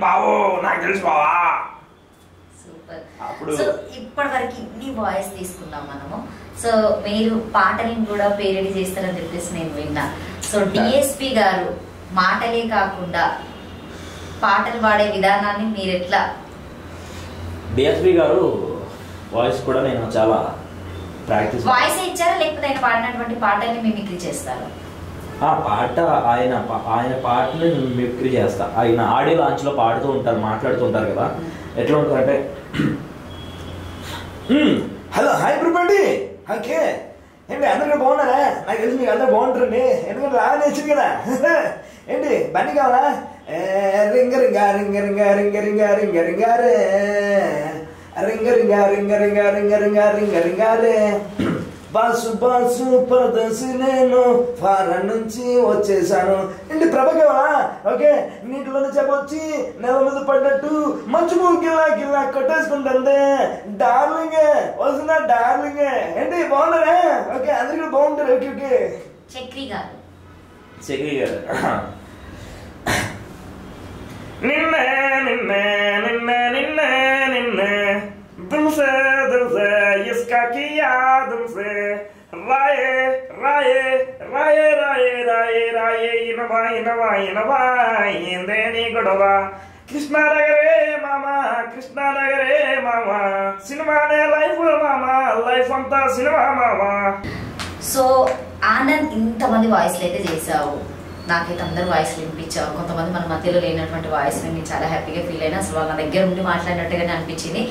బావో నాకు తెలుసు బావా. సూపర్. సో ఇప్పటి వరకు ఇన్ని వాయిస్ తీసుకున్నాం మనము. సో మీరు పాటలను కూడా పేరడి చేస్తారని చెప్పేసి నేను విన్నా. సో డిఎస్పి గారు మాటలే కాకుండా పాటలు పాడే విధానాన్ని మీరు ఎట్లా? డిఎస్పి గారు వాయిస్ కూడా నేను చాలా ప్రాక్టీస్. వాయిస్ ఇచ్చారా లేకపోతే ఆయన పాడినటువంటి పాటల్ని మిమిక్రీ చేస్తారా? పాట ఆయన పాటని మిమిక్రీ చేస్తా. ఆయన ఆడియో లాంచ్లో పాడుతూ ఉంటారు, మాట్లాడుతూ ఉంటారు కదా. ఎట్లా ఉంటారంటే, హలో హాయ్ బ్రూపండి, ఓకే ఏంటి అందరూ బాగున్నారా? నాకు తెలిసి మీకు అందరూ బాగుంటారండి, ఎందుకంటే రావని వచ్చింది కదా. ఏంటి బండి కావాలా? రింగ రింగా రింగ రింగా రింగ రింగా రింగ రింగారే, రింగ రింగా రింగ రింగా రింగ రింగా రింగ రింగారే. బాసు బాసు పరదసి నేను ఫారెన్ నుంచి వచ్చేసాను. ఏంటి ప్రభ కావాలా? ఓకే నీటిలో చెప్పొచ్చి నెల మీద పడ్డట్టు మంచు పువ్వు గిల్లా గిల్లా కొట్టేసుకుంటుంది. డార్లింగే వస్తున్నా డార్లింగే. ఏంటి బాగున్నారా? ఓకే అందరికీ బాగుంటారు. ఓకే ఓకే చక్రి గారు నిన్నే నిన్నే నిన్నే నిన్నే నిన్నే దిల్సే దిల్సే ఇస్కా కియా దిల్సే రాయే రాయే రాయే రాయే రాయే రాయే ఇనవా ఇనవా ఇనవా ఏందేని గొడవ కృష్ణానగరే మామా కృష్ణానగరే మామా సినిమానే లైఫ్ మామా లైఫ్ అంతా సినిమా మామా. సో ఆనంద్ ఇంతమంది వాయిస్లు అయితే చేసావు, నాకైతే అందరు వాయిస్లు వినిపించావు. కొంతమంది మన మధ్యలో లేనటువంటి వాయిస్ నేను చాలా హ్యాపీగా ఫీల్ అయినా, అసలు వాళ్ళ దగ్గర ఉండి మాట్లాడినట్టుగానే అనిపించింది.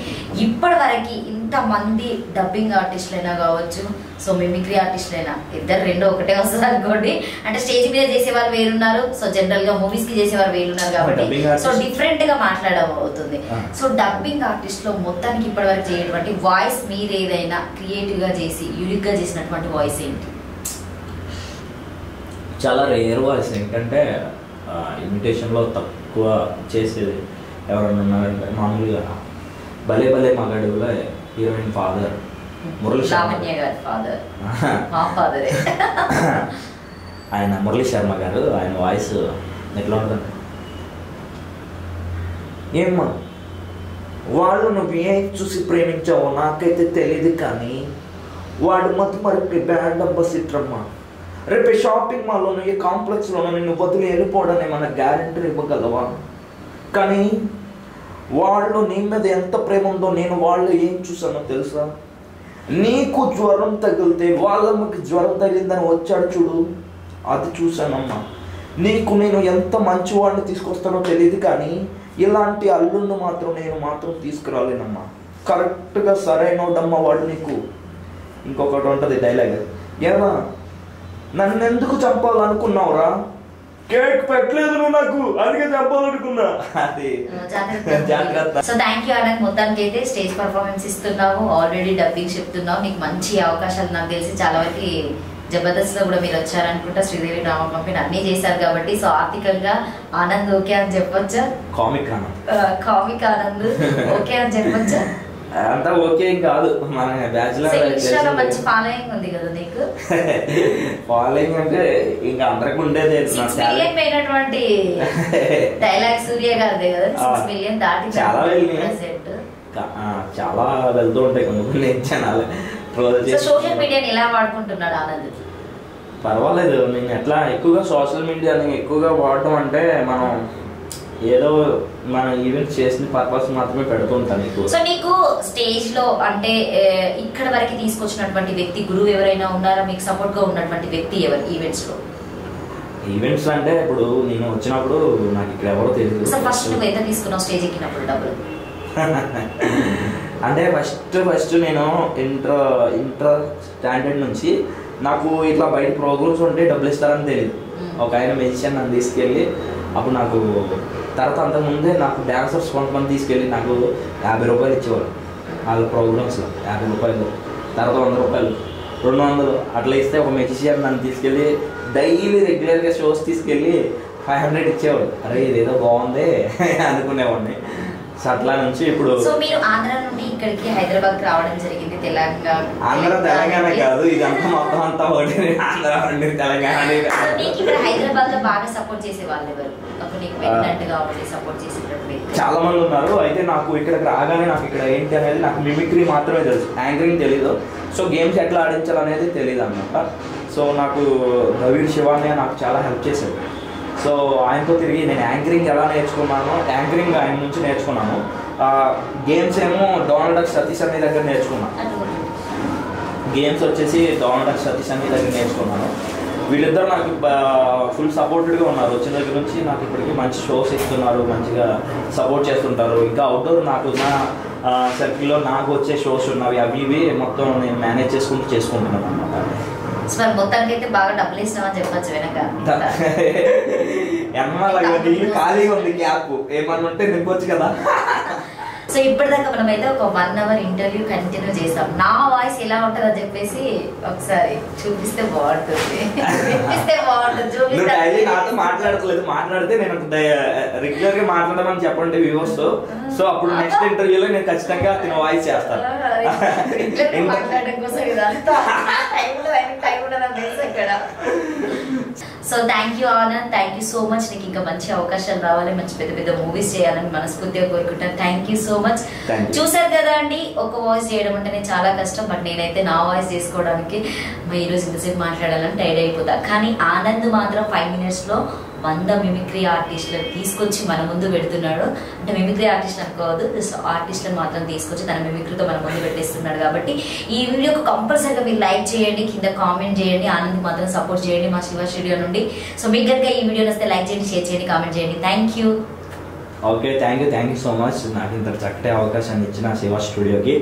ఇప్పటి వరకు ఇంతమంది డబ్బింగ్ ఆర్టిస్టులైనా కావచ్చు, సో మిమిక్రీ ఆర్టిస్టులైనా, ఇద్దరు రెండు ఒకటే వస్తుంది అనుకోండి. అంటే స్టేజ్ మీద చేసేవారు వేరున్నారు, సో జనరల్ గా మూవీస్ కి చేసేవారు వేరున్నారు కాబట్టి సో డిఫరెంట్ గా మాట్లాడడం అవుతుంది. సో డబ్బింగ్ ఆర్టిస్ట్ లో మొత్తానికి ఇప్పటి వరకు చేయటువంటి వాయిస్ మీరు ఏదైనా క్రియేటివ్ గా చేసి యూనిక్ గా చేసినటువంటి వాయిస్ ఏంటి? చాలా రేర్ వాయిస్, ఎందుకంటే ఇమిటేషన్లో తక్కువ చేసేది. ఎవరన్నా ఉన్నారంటే మామూలుగా భలే భలే మగాడులో హీరోయిన్ ఫాదర్ మురళీ లావణ్య గారి ఫాదర్, మా ఫాదరే. ఆయన మురళీ శర్మ గారు, ఆయన వాయిస్ ఎట్లా ఉంటుంది? ఏమ్మా వాళ్ళు నువ్వు ఏం చూసి ప్రేమించావో నాకైతే తెలియదు, కానీ వాడు మరికి బ్యాండ్ అంబాసిడర్ అమ్మా. రేపు షాపింగ్ మాల్లోనూ ఈ కాంప్లెక్స్లోనూ నిన్ను వదిలి వెళ్ళిపోవడానికి మన గ్యారెంటీ ఇవ్వగలవా? కానీ వాళ్ళు నీ మీద ఎంత ప్రేమ ఉందో నేను వాళ్ళు ఏం చూసానో తెలుసా? నీకు జ్వరం తగిలితే వాళ్ళకి జ్వరం తగిలిందని వచ్చాడు చూడు, అది చూశానమ్మా. నీకు నేను ఎంత మంచివాడిని తీసుకొస్తానో తెలియదు, కానీ ఇలాంటి అల్లుళ్ళు మాత్రం నేను మాత్రం తీసుకురాలేనమ్మా. కరెక్ట్గా సరైనోడమ్మా వాడు నీకు. ఇంకొకటి ఉంటుంది డైలాగ్, ఏమా నన్ను ఎందుకు చంపాలనుకున్నావురా? కేక్ పెట్టలేదు నువ్వు నాకు, అందుకే చంపాలనుకున్నా. అది జాగ్రత్త. So thank you Anand. మొత్తానికి అయితే స్టేజ్ పర్ఫార్మెన్స్ ఇస్తున్నావు, ఆల్రెడీ డబ్బింగ్ చెప్తున్నావు, నీకు మంచి అవకాశాలు నాకు తెలిసి చాలా వరకు జబర్దస్త్ లో కూడా మీరు వచ్చారనుకుంటా, శ్రీదేవి డ్రామా కంపెనీ అన్ని చేశారు కాబట్టి. సో ఆర్థికంగా ఆనంద్ ఓకే అని చెప్పొచ్చా? కామిక్ ఆనంద్ ఓకే అని చెప్పొచ్చా? అంతా ఓకే కాదు, మన బ్యాచులర్ మంచి ఫాలోయింగ్ ఉంది కదా నీకు. ఫాలోయింగ్ అంటే ఇంకా అందరికి ఉండేది. మిలియన్ పోయినటువంటి డైలాగ్ సూర్య గారిదే కదా, 6 మిలియన్ దాటి చాలా చాలా వెళ్తూ ఉంటాయి కొన్ని ఛానల్. సోషల్ మీడియాని ఎలా వాడుకుంటున్నాడు ఆనంద్? పర్వాలేదు. నేను ఎట్లా ఎక్కువగా సోషల్ మీడియాని ఎక్కువగా వాడటం అంటే మనం ఏదో మన ఈవెంట్స్ చేసిన పర్పస్ మాత్రమే పెడుతూ ఉంటాను ఎక్కువ. సో నీకు స్టేజ్ లో అంటే ఇక్కడ వరకు తీసుకొచ్చినటువంటి వ్యక్తి, గురువు ఎవరైనా ఉన్నారా మీకు సపోర్ట్ గా ఉన్నటువంటి వ్యక్తి ఎవరు ఈవెంట్స్ లో? ఈవెంట్స్ అంటే ఇప్పుడు నేను వచ్చినప్పుడు నాకు ఇక్కడ ఎవరో తెలియదు. సో ఫస్ట్ నువ్వు ఎంత తీసుకున్నావు స్టేజ్ ఎక్కినప్పుడు డబ్బులు? అంటే ఫస్ట్ నేను ఇంటర్ స్టాండర్డ్ నుంచి నాకు ఇట్లా బయట ప్రోగ్రామ్స్ ఉంటే డబ్బులు ఇస్తారని తెలియదు. ఒక ఆయన మ్యూజిషియన్ నన్ను తీసుకెళ్ళి, అప్పుడు నాకు తర్వాత అంతకుముందే నాకు డ్యాన్సర్స్ కొంతమంది తీసుకెళ్ళి నాకు 50 రూపాయలు ఇచ్చేవారు వాళ్ళ ప్రోగ్రామ్స్లో. 50 రూపాయలు, తర్వాత 100 రూపాయలు, 200 అట్లా ఇస్తే ఒక మ్యూజిషియన్ నన్ను తీసుకెళ్ళి డైలీ రెగ్యులర్గా షోస్ తీసుకెళ్ళి 500 ఇచ్చేవాడు. అరే ఇదేదో బాగుంది అనుకునేవాడిని. సో అట్లా నుంచి ఇప్పుడు సో మీరు ఆంధ్ర నుండి ఇక్కడికి హైదరాబాద్ రావడం జరిగింది. తెలంగాణ కాదు, ఇదంతా మొత్తం అంతా ఒకటి. ఆంధ్ర నుండి తెలంగాణ. ఇక్కడ హైదరాబాద్ లో బాగా సపోర్ట్ చేసే వాళ్ళు ఎవరు? సపోర్ట్ చేసేటప్పుడు చాలా మంది ఉన్నారు. అయితే నాకు ఇక్కడికి రాగానే నాకు ఇక్కడ ఏంటి అనేది నాకు మిమిక్రీ మాత్రమే తెలుసు, యాంకరింగ్ తెలీదు. సో గేమ్స్ ఎట్లా ఆడించాలనేది తెలియదు అన్నమాట. సో నాకు రవీర్ శివాని నాకు చాలా హెల్ప్ చేశాడు. సో ఆయనతో తిరిగి నేను యాంకరింగ్ ఎలా నేర్చుకున్నానో, యాంకరింగ్ ఆయన నుంచి నేర్చుకున్నాను. గేమ్స్ ఏమో డొనాల్డ్ డక్ సతీష్ అనే దగ్గర నేర్చుకున్నాను. గేమ్స్ వచ్చేసి డొనాల్డ్ డక్ సతీష్ అనే దగ్గర నేర్చుకున్నాను. వీళ్ళిద్దరు నాకు ఫుల్ సపోర్టెడ్గా ఉన్నారు. వచ్చిన దగ్గర నుంచి నాకు ఇప్పటికీ మంచి షోస్ ఇస్తున్నారు, మంచిగా సపోర్ట్ చేస్తుంటారు. ఇంకా అవుట్డోర్ నాకు ఉన్న సర్కిల్లో నాకు వచ్చే షోస్ ఉన్నవి, అవి ఇవి మొత్తం నేను మేనేజ్ చేసుకుంటున్నాను అన్నమాట. మొత్తానికి అయితే బాగా డబ్బులు ఇస్తామని చెప్పచ్చు వెనక. ఖాళీగా ఉంది క్యాప్, ఏమన్నా ఉంటే నింపొచ్చు కదా. సో ఇప్పటిదాకా మనం అయితే ఒక 1 అవర్ ఇంటర్వ్యూ కంటిన్యూ చేస్తాం. నా వాయిస్ ఎలా ఉంటుంది అని చెప్పేసి ఒకసారి చూపిస్తే బాగుంటుంది. నాతో మాట్లాడట్లేదు, మాట్లాడితే నేను రెగ్యులర్ గా మాట్లాడమని చెప్పండి వ్యూవర్స్. సో అప్పుడు నెక్స్ట్ ఇంటర్వ్యూలో నేను ఖచ్చితంగా తిన వాయిస్ చేస్తాను. మాట్లాడడం కోసం ఇదంతా so thank you Anand, thank you so much. నీకు ఇంకా మంచి అవకాశాలు రావాలి, మంచి పెద్ద పెద్ద మూవీస్ చేయాలని మనస్ఫూర్తిగా కోరుకుంటాను. Thank you so much. చూసారు కదా అండి, ఒక వాయిస్ చేయడం అంటేనే చాలా కష్టం. బట్ నేనైతే నా వాయిస్ చేసుకోవడానికి ఈరోజు ఇంతసేపు మాట్లాడాలని టైర్డ్ అయిపోతా. కానీ ఆనంద్ మాత్రం 5 minutes లో 100 మిమిక్రీ ఆర్టిస్టులను తీసుకొచ్చి మన ముందు పెడుతున్నాడు. అంటే మిమిక్రీ ఆర్టిస్ట్ అనుకోవద్దు, జస్ట్ ఆర్టిస్టులను మాత్రం తీసుకొచ్చి తన మిమిక్రీతో మన ముందు పెట్టేస్తున్నాడు. కాబట్టి ఈ వీడియోకి కంపల్సరీగా మీరు లైక్ చేయండి, కింద కామెంట్ చేయండి, ఆనంద్ మాత్రం సపోర్ట్ చేయండి మా శివ స్టూడియో నుండి. సో మీకు కనుక ఈ వీడియో నచ్చితే లైక్ చేయండి, షేర్ చేయండి, కామెంట్ చేయండి. Thank you. Okay, thank you so much. నాకు ఇంత చక్కటి అవకాశాన్ని ఇచ్చిన శివ స్టూడియోకి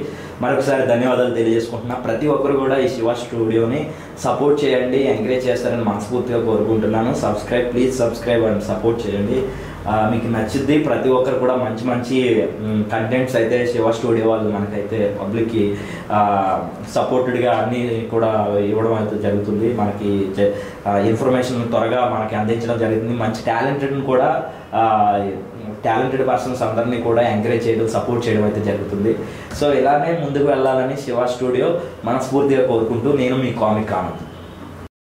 మరొకసారి ధన్యవాదాలు తెలియజేసుకుంటున్నా. ప్రతి ఒక్కరు కూడా ఈ శివ స్టూడియోని సపోర్ట్ చేయండి, ఎంకరేజ్ చేస్తారని మనస్ఫూర్తిగా కోరుకుంటున్నాను. ప్లీజ్ సబ్స్క్రైబ్ అండ్ సపోర్ట్ చేయండి. మీకు నచ్చుద్ది. ప్రతి ఒక్కరు కూడా మంచి మంచి కంటెంట్స్ అయితే శివ స్టూడియో వాళ్ళు మనకైతే పబ్లిక్కి సపోర్టెడ్గా అన్నీ కూడా ఇవ్వడం అయితే జరుగుతుంది. మనకి ఇన్ఫర్మేషన్ త్వరగా మనకి అందించడం జరుగుతుంది. మంచి టాలెంటెడ్ని కూడా టాలెంటెడ్ పర్సన్స్ అందరినీ కూడా ఎంకరేజ్ చేయడం, సపోర్ట్ చేయడం అయితే జరుగుతుంది. సో ఇలానే ముందుకు వెళ్ళాలని శివ స్టూడియో మనస్ఫూర్తిగా కోరుకుంటూ నేను మీ కామిక్ ఆనంద్.